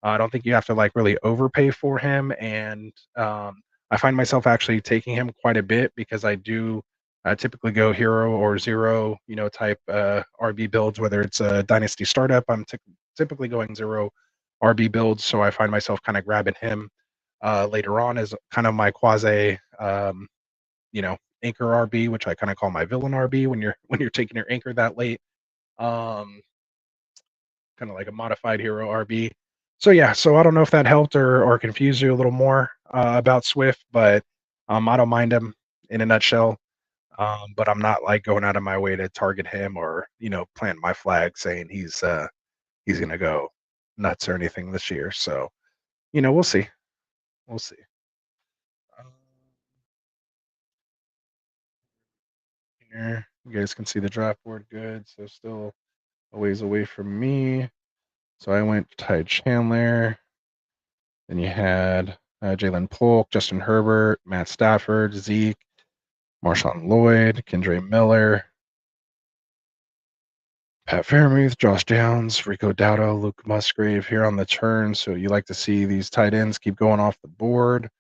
I don't think you have to like really overpay for him, and I find myself actually taking him quite a bit because I do typically go hero or zero, type RB builds. Whether it's a dynasty startup, I'm typically going zero RB builds, so I find myself kind of grabbing him later on as kind of my quasi, anchor RB, which I kind of call my villain RB when you're taking your anchor that late. Um, Kind of like a modified hero RB. So yeah, so I don't know if that helped or confused you a little more about Swift, but I don't mind him in a nutshell. But I'm not like going out of my way to target him or plant my flag saying he's gonna go nuts or anything this year. So we'll see, we'll see. Um, Here, you guys can see the draft board good, so still a ways away from me. So I went Ty Chandler. Then you had Jalen Polk, Justin Herbert, Matt Stafford, Zeke, Marshawn Lloyd, Kendre Miller, Pat Fairmouth, Josh Downs, Rico Dowdle, Luke Musgrave here on the turn. So you like to see these tight ends keep going off the board.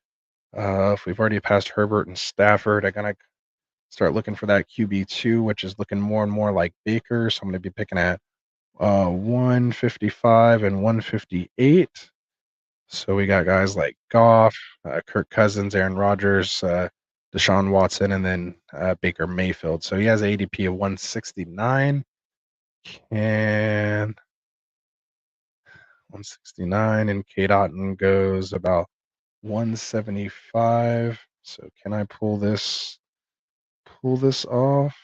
If we've already passed Herbert and Stafford, I gotta start looking for that QB2, which is looking more and more like Baker. So I'm gonna be picking at 155 and 158. So we got guys like Goff, Kirk Cousins, Aaron Rodgers, Deshaun Watson, and then Baker Mayfield. So he has an ADP of 169. And 169, and Kate Otten goes about 175. So can I pull this off?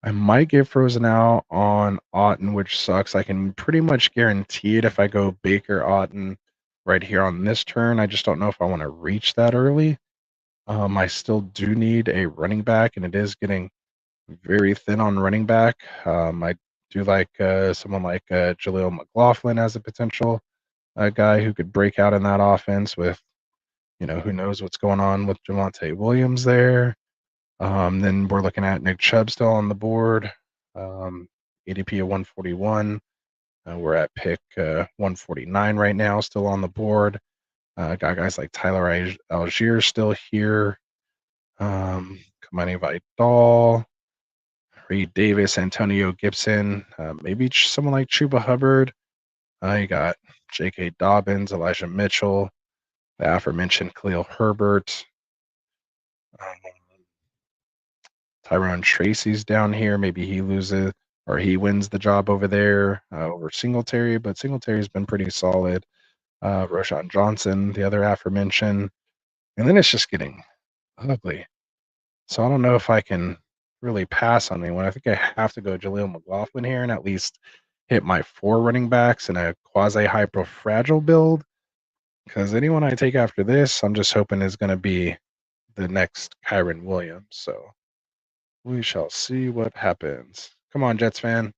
I might get frozen out on Otten, which sucks. I can pretty much guarantee it if I go Baker Otten right here on this turn. I just don't know if I want to reach that early. I still do need a running back, and it is getting very thin on running back. I do like someone like Jaleel McLaughlin as a potential guy who could break out in that offense with, who knows what's going on with Javonte Williams there. Then we're looking at Nick Chubb still on the board, ADP of 141. We're at pick 149 right now, still on the board. Got guys like Tyler Algier still here. Kamani Vidal, Reed Davis, Antonio Gibson, maybe someone like Chuba Hubbard. You got J.K. Dobbins, Elijah Mitchell, the aforementioned Khalil Herbert. Tyrone Tracy's down here. Maybe he loses or he wins the job over there over Singletary, but Singletary's been pretty solid. Roshan Johnson, the other aforementioned. And then it's just getting ugly. So I don't know if I can really pass on anyone. I think I have to go Jaleel McLaughlin here and at least hit my 4 running backs in a quasi-hyper fragile build. Because anyone I take after this, I'm just hoping is going to be the next Kyron Williams. So we shall see what happens. Come on, Jets fan.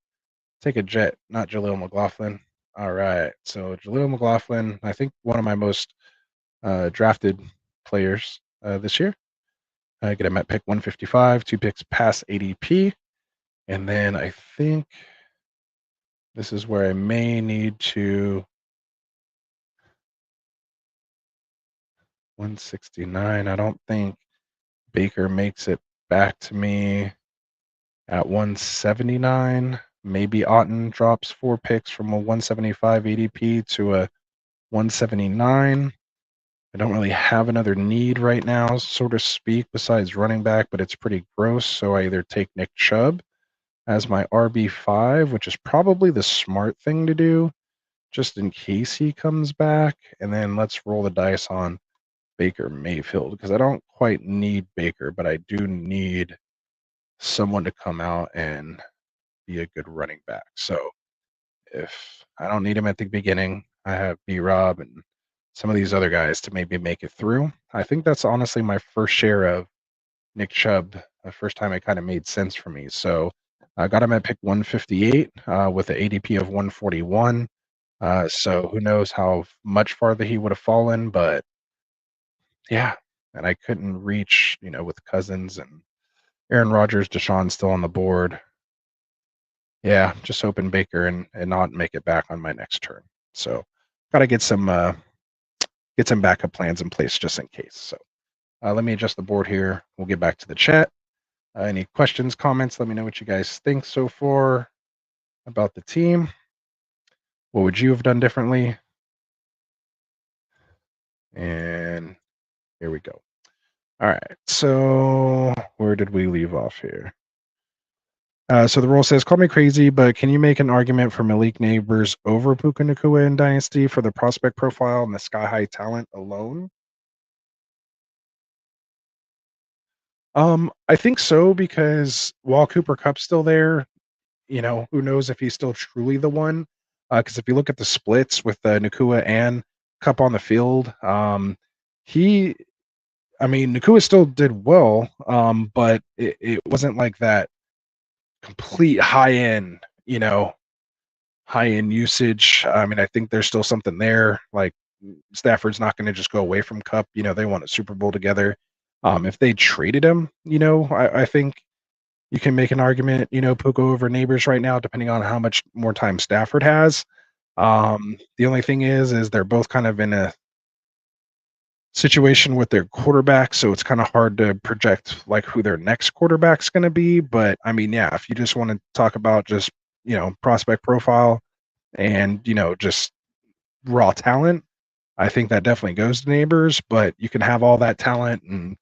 Take a Jet, not Jaleel McLaughlin. All right. So Jaleel McLaughlin, I think one of my most drafted players this year. I get him at pick 155, 2 picks past ADP. And then I think this is where I may need to 169. I don't think Baker makes it back to me at 179. Maybe Otten drops 4 picks from a 175 ADP to a 179. I don't really have another need right now, so to speak, besides running back, but it's pretty gross. So I either take Nick Chubb as my RB5, which is probably the smart thing to do, just in case he comes back. And then let's roll the dice on Baker Mayfield, because I don't quite need Baker, but I do need someone to come out and be a good running back. So if I don't need him at the beginning, I have B-Rob and some of these other guys to maybe make it through. I think that's honestly my first share of Nick Chubb, the first time it kind of made sense for me. So I got him at pick 158 with an ADP of 141. So who knows how much farther he would have fallen, but yeah. And I couldn't reach, with Cousins and Aaron Rodgers, Deshaun still on the board. Yeah, just hoping Baker and not make it back on my next turn. So got to get some backup plans in place just in case. So let me adjust the board here. We'll get back to the chat. Any questions, comments? Let me know what you guys think so far about the team. What would you have done differently? And here we go. All right. So where did we leave off here? So the rule says, call me crazy, but can you make an argument for Malik Neighbors over Puka Nacua in Dynasty for the prospect profile and the sky-high talent alone? I think so, because while Cooper Kupp's still there, who knows if he's still truly the one? Because if you look at the splits with Nacua and Kupp on the field, Nacua still did well, but it wasn't like that complete high-end usage. I think there's still something there. Like Stafford's not going to just go away from Kupp. They won a Super Bowl together. If they traded him, I think you can make an argument, Puka over Neighbors right now, depending on how much more time Stafford has. The only thing is they're both kind of in a situation with their quarterback, so it's kind of hard to project like who their next quarterback's going to be. But if you just want to talk about just prospect profile and just raw talent, I think that definitely goes to Neighbors. But you can have all that talent and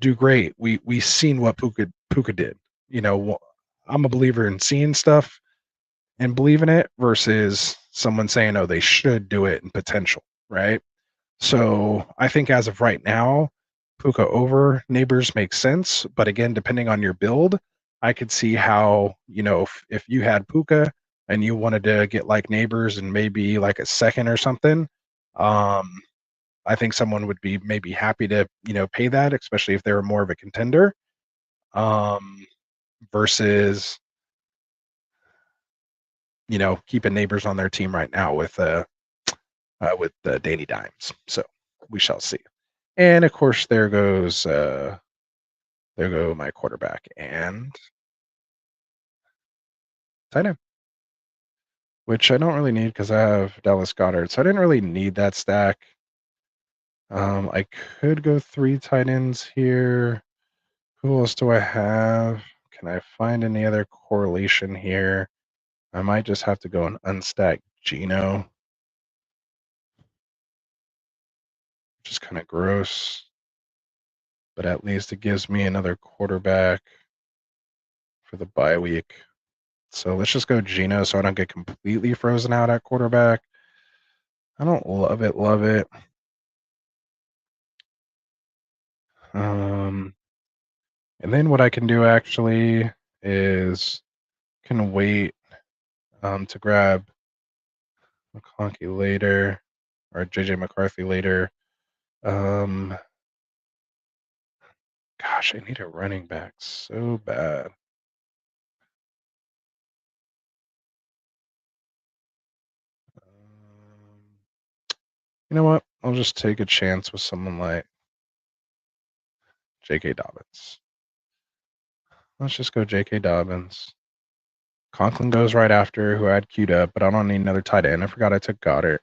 do great. We've seen what Puka did. I'm a believer in seeing stuff and believing it versus someone saying, oh, they should do it and potential, right? So I think as of right now, Puka over Neighbors makes sense. But again, depending on your build, I could see how, if you had Puka and you wanted to get like Neighbors and maybe like a second or something, I think someone would be maybe happy to, pay that, especially if they were more of a contender, versus, keeping Neighbors on their team right now with Danny Dimes. So we shall see. And of course, there go my quarterback and tight end, which I don't really need because I have Dallas Goedert. So I didn't really need that stack. I could go 3 tight ends here. Who else do I have? Can I find any other correlation here? I might just have to go and unstack Geno, which is kind of gross. But at least it gives me another quarterback for the bye week. So let's just go Geno so I don't get completely frozen out at quarterback. I don't love it. And then what I can do actually is can wait to grab McConkey later or JJ McCarthy later. Gosh, I need a running back so bad. You know what? I'll just take a chance with someone like J.K. Dobbins. Let's just go J.K. Dobbins. Conklin goes right after, who I had queued up, but I don't need another tight end. I forgot I took Goddard.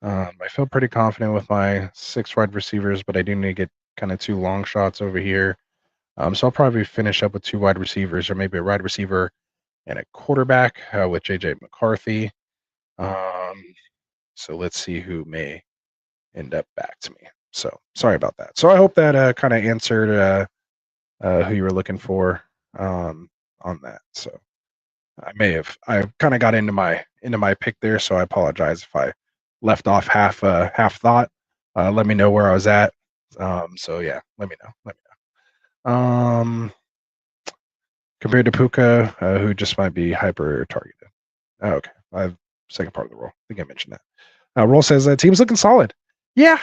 I feel pretty confident with my 6 wide receivers, but I do need to get kind of 2 long shots over here. So I'll probably finish up with 2 wide receivers, or maybe a wide receiver and a quarterback with J.J. McCarthy. So let's see who may end up back to me. So sorry about that. So I hope that kind of answered who you were looking for on that. So I kind of got into my pick there, so I apologize if I left off half thought. Let me know where I was at. So yeah, let me know. Compared to Puka, who just might be hyper targeted. Oh, okay, I have second part of the roll. I think I mentioned that. Roll says team's looking solid. Yeah.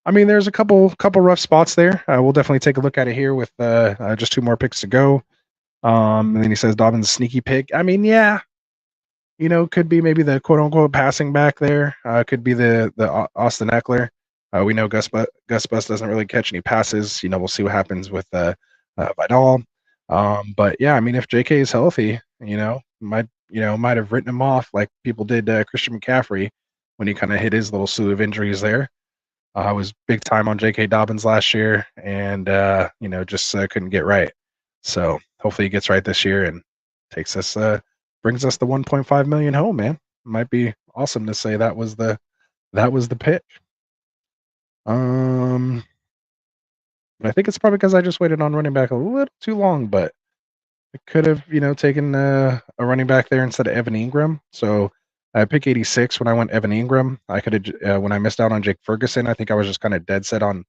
I mean, there's a couple rough spots there. We'll definitely take a look at it here with just 2 more picks to go. And then he says Dobbins sneaky pick. I mean, yeah, could be maybe the quote unquote passing back there. Could be the Austin Eckler. We know Gus Bus doesn't really catch any passes. We'll see what happens with Vidal. But yeah, I mean, if JK is healthy, might have written him off like people did Christian McCaffrey when he kind of hit his little slew of injuries there. I was big time on J.K. Dobbins last year, and just couldn't get right. So hopefully he gets right this year and brings us the 1.5 million home, man. Might be awesome to say that was the pick. I think it's probably because I just waited on running back a little too long, but I could have taken a running back there instead of Evan Ingram. So I pick 86 when I went Evan Ingram. I could have when I missed out on Jake Ferguson. I think I was just kind of dead set on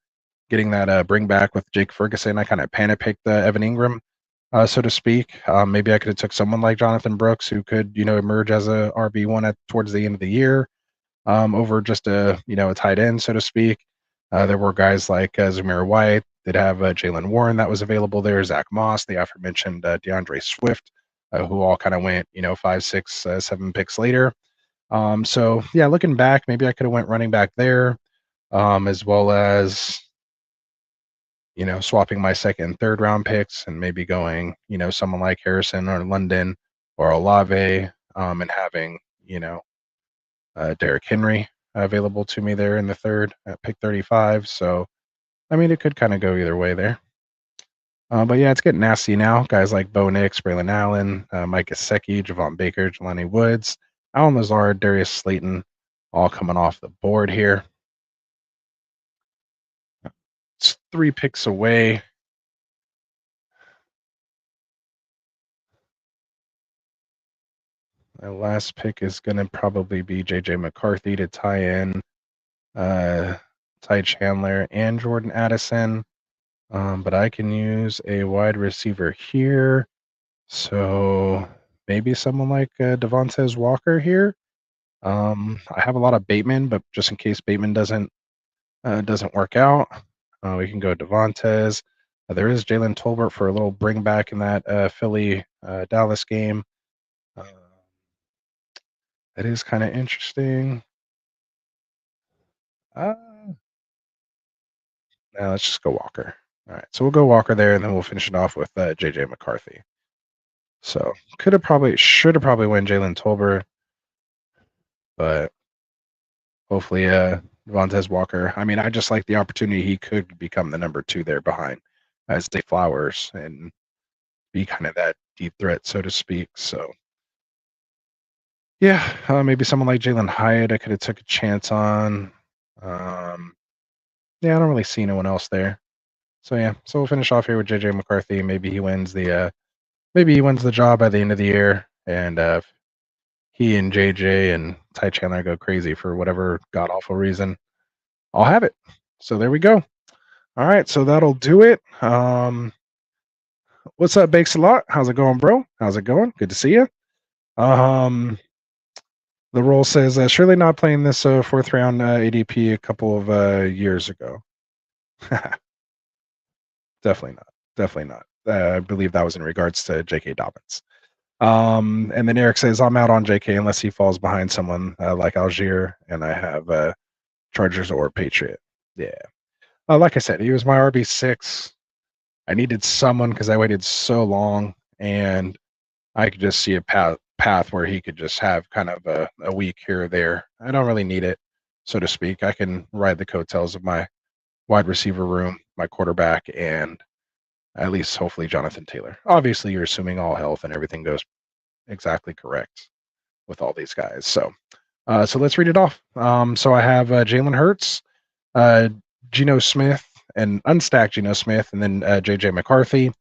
getting that bring back with Jake Ferguson. I kind of panic picked Evan Ingram, so to speak. Maybe I could have took someone like Jonathan Brooks, who could emerge as a RB1 towards the end of the year, over just a tight end, so to speak. There were guys like Zamir White. They'd have Jalen Warren that was available there, Zach Moss, the aforementioned DeAndre Swift, who all kind of went 5, 6, 7 picks later. So yeah, looking back, maybe I could have went running back there, as well as swapping my second and third round picks and maybe going someone like Harrison or London or Olave, and having Derrick Henry available to me there in the third at pick 35. So I mean, it could kind of go either way there. But yeah, it's getting nasty now. Guys like Bo Nix, Braylon Allen, Mike Gesicki, Javon Baker, Jelani Woods, Alan Lazard, Darius Slayton, all coming off the board here. It's 3 picks away. My last pick is going to probably be J.J. McCarthy to tie in Ty Chandler and Jordan Addison. But I can use a wide receiver here. So maybe someone like Devontae Walker here. I have a lot of Bateman, but just in case Bateman doesn't work out, we can go Devontae. There is Jalen Tolbert for a little bring back in that Philly Dallas game. That is kind of interesting. Now let's just go Walker. All right, so we'll go Walker there, and then we'll finish it off with J.J. McCarthy. So should have probably went Jalen Tolbert, but hopefully Devontae Walker. I mean, I just like the opportunity he could become the number 2 there behind Zay Flowers and be kind of that deep threat, so to speak. So yeah, maybe someone like Jalen Hyatt I could have took a chance on. Yeah, I don't really see anyone else there. So yeah, so we'll finish off here with JJ McCarthy. Maybe he wins the job by the end of the year, and he and JJ and Ty Chandler go crazy for whatever god awful reason. I'll have it. So there we go. All right, so that'll do it. What's up, Bakes a Lot? How's it going, bro? How's it going? Good to see you. The roll says surely not playing this 4th round ADP a couple of years ago. Definitely not. I believe that was in regards to J.K. Dobbins. And then Eric says, I'm out on J.K. unless he falls behind someone like Algier, and I have Chargers or Patriot. Yeah. Like I said, he was my RB6. I needed someone because I waited so long, and I could just see a path where he could just have kind of a week here or there. I don't really need it, so to speak. I can ride the coattails of my wide receiver room, my quarterback, and at least hopefully Jonathan Taylor. Obviously, you're assuming all health and everything goes exactly correct with all these guys. So let's read it off. So I have Jalen Hurts, uh, Geno Smith, and unstacked Geno Smith, and then JJ McCarthy.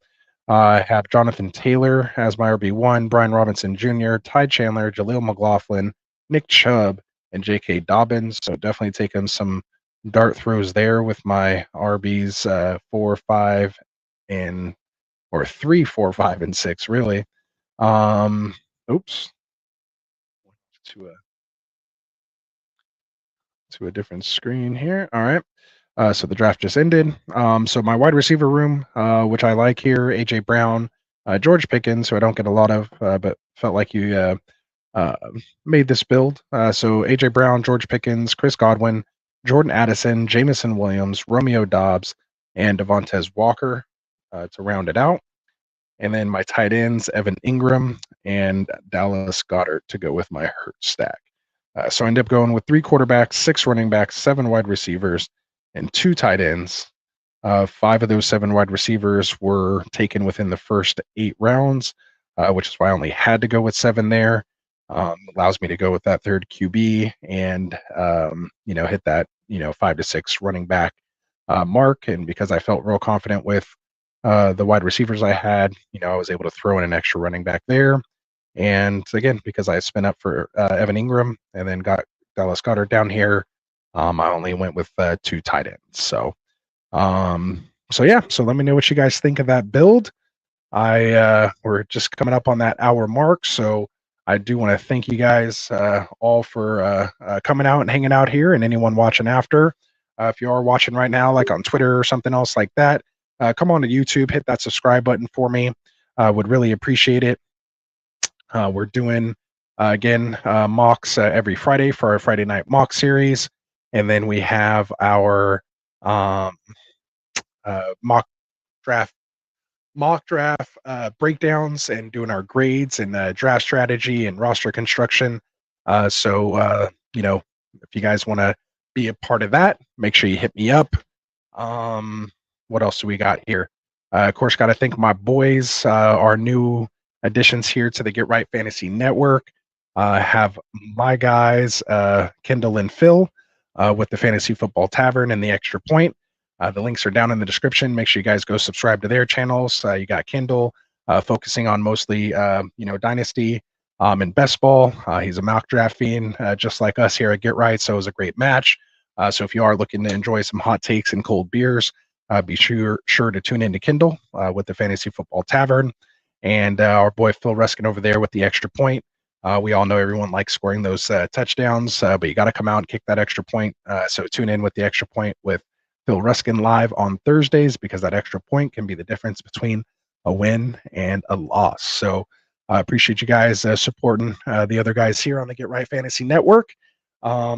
I have Jonathan Taylor as my RB1, Brian Robinson Jr., Ty Chandler, Jaleel McLaughlin, Nick Chubb, and J.K. Dobbins. So definitely taking some dart throws there with my RBs 4, 5, and or 3, 4, 5, and 6 really. Oops, to a different screen here. All right. So the draft just ended. So my wide receiver room, which I like here, AJ Brown, George Pickens, who I don't get a lot of, but felt like you made this build. So AJ Brown, George Pickens, Chris Godwin, Jordan Addison, Jamison Williams, Romeo Dobbs, and Devontae Walker to round it out. And then my tight ends, Evan Ingram and Dallas Goedert to go with my Hurt stack. So I ended up going with 3 quarterbacks, 6 running backs, 7 wide receivers, and 2 tight ends. 5 of those 7 wide receivers were taken within the first 8 rounds, which is why I only had to go with 7 there. Allows me to go with that third QB and hit that 5 to 6 running back mark. And because I felt real confident with the wide receivers I had, I was able to throw in an extra running back there. And again, because I spent up for Evan Ingram and then got Dallas Goedert down here, I only went with 2 tight ends. So yeah. So let me know what you guys think of that build. We're just coming up on that hour mark, so I do want to thank you guys all for coming out and hanging out here, and anyone watching after. If you are watching right now, like on Twitter or something else like that, come on to YouTube, hit that subscribe button for me. Would really appreciate it. We're doing again mocks every Friday for our Friday night mock series, and then we have our mock draft breakdowns and doing our grades and draft strategy and roster construction. So if you guys want to be a part of that, make sure you hit me up. What else do we got here? Of course, got to thank my boys, our new additions here to the Get Right Fantasy Network. Have my guys, Kendall and Phil, with the Fantasy Football Tavern and the Extra Point. The links are down in the description. Make sure you guys go subscribe to their channels. You got Kendall focusing on mostly, Dynasty and Best Ball. He's a mock draft fiend, just like us here at Get Right, so it was a great match. So if you are looking to enjoy some hot takes and cold beers, be sure to tune in to Kendall with the Fantasy Football Tavern. And our boy Phil Ruskin over there with the Extra Point. We all know everyone likes scoring those touchdowns, but you got to come out and kick that extra point. So tune in with the Extra Point with Phil Ruskin live on Thursdays, because that extra point can be the difference between a win and a loss. So I appreciate you guys supporting the other guys here on the Get Right Fantasy Network. I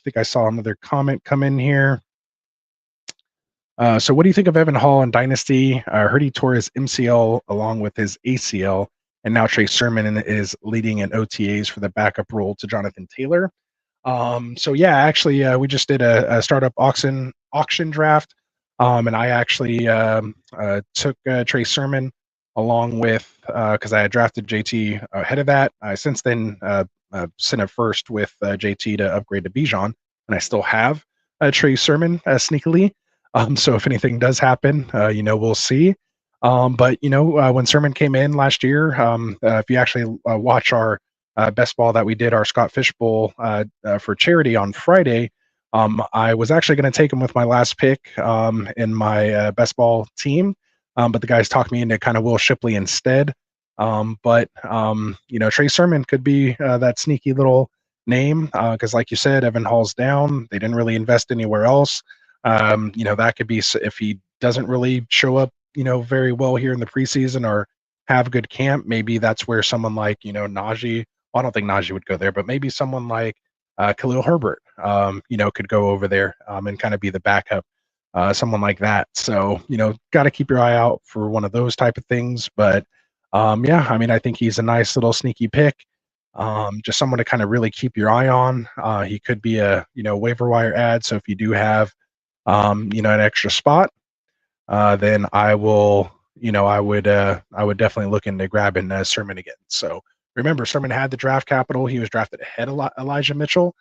think I saw another comment come in here. So what do you think of Evan Hall in Dynasty? I heard he tore his MCL along with his ACL, and now Trey Sermon is leading in OTAs for the backup role to Jonathan Taylor. So yeah, actually, we just did a startup auction draft, and I actually took Trey Sermon along with, because I had drafted JT ahead of that. I since then sent a first with JT to upgrade to Bijan, and I still have Trey Sermon sneakily. So if anything does happen, we'll see. But when Sermon came in last year, if you actually watch our best ball that we did, our Scott Fish Bowl for charity on Friday, I was actually going to take him with my last pick in my best ball team, but the guys talked me into kind of Will Shipley instead. But Trey Sermon could be that sneaky little name, because like you said, Evan Hall's down. They didn't really invest anywhere else. That could be, if he doesn't really show up very well here in the preseason or have a good camp, maybe that's where someone like Najee, well, I don't think Najee would go there, but maybe someone like Khalil Herbert could go over there and kind of be the backup someone like that. So, got to keep your eye out for one of those type of things. But yeah, I mean, I think he's a nice little sneaky pick. Just someone to kind of really keep your eye on. He could be a, waiver wire ad. So if you do have, an extra spot, then I will, I would definitely look into grabbing Sermon again. So remember, Sermon had the draft capital. He was drafted ahead of Elijah Mitchell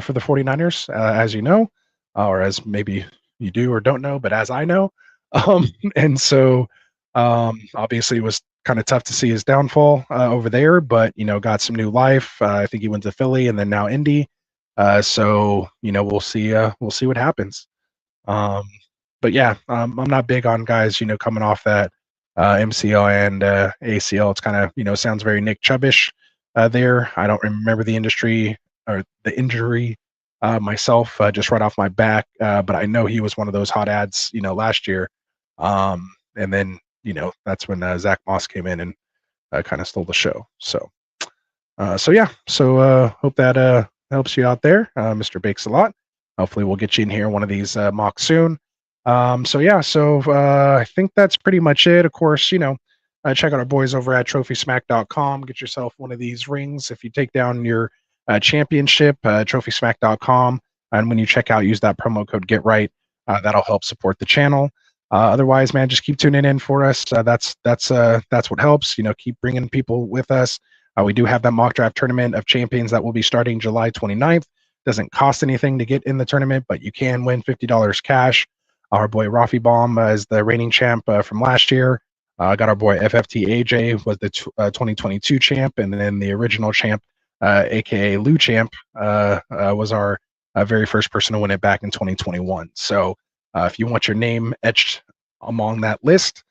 for the 49ers, as you know, or as maybe you do or don't know, but as I know. And so obviously it was kind of tough to see his downfall over there, but, got some new life. I think he went to Philly and then now Indy. So, we'll see what happens. But yeah, I'm not big on guys, coming off that MCL and ACL. It's kind of, sounds very Nick Chubbish there. I don't remember the industry or the injury myself, just right off my back. But I know he was one of those hot ads, last year. And then, that's when Zach Moss came in and kind of stole the show. So yeah. So hope that helps you out there, Mr. Bakes a lot. Hopefully we'll get you in here one of these mocks soon. So yeah, I think that's pretty much it. Of course, check out our boys over at trophysmack.com. Get yourself one of these rings. If you take down your championship, trophysmack.com. And when you check out, use that promo code GetRight. That'll help support the channel. Otherwise, man, just keep tuning in for us. That's what helps. Keep bringing people with us. We do have that mock draft tournament of champions that will be starting July 29th. Doesn't cost anything to get in the tournament, but you can win $50 cash. Our boy Rafi Baum is the reigning champ from last year. Got our boy FFT AJ was the 2022 champ, and then the original champ, aka Lou Champ, was our very first person to win it back in 2021. So if you want your name etched among that list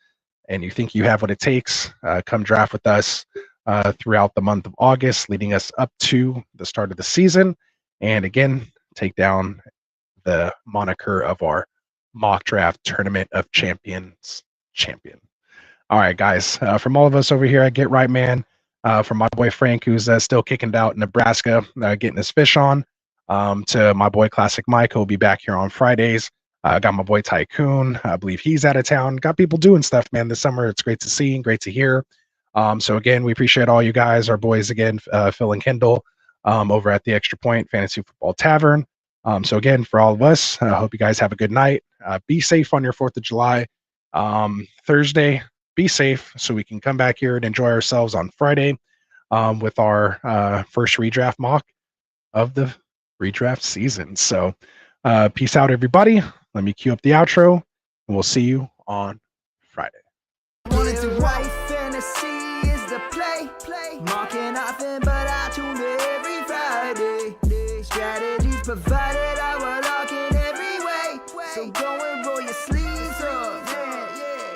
and you think you have what it takes, come draft with us throughout the month of August, leading us up to the start of the season. And again, take down the moniker of our mock draft tournament of champions champion. All right, guys, from all of us over here at Get Right Man, from my boy Frank, who's still kicking it out in Nebraska, getting his fish on, to my boy Classic Mike, who'll be back here on Fridays. Got my boy Tycoon. I believe he's out of town. Got people doing stuff, man, this summer. It's great to see and great to hear. So again, we appreciate all you guys, our boys again, Phil and Kendall, over at the Extra Point Fantasy Football Tavern. So again, for all of us, I hope you guys have a good night. Be safe on your 4th of July. Thursday, be safe so we can come back here and enjoy ourselves on Friday with our first redraft mock of the redraft season. So peace out, everybody. Let me cue up the outro, and we'll see you on Friday. Wanted to write fantasy is the play. Marking often, but I tune in every Friday. Strategies provided.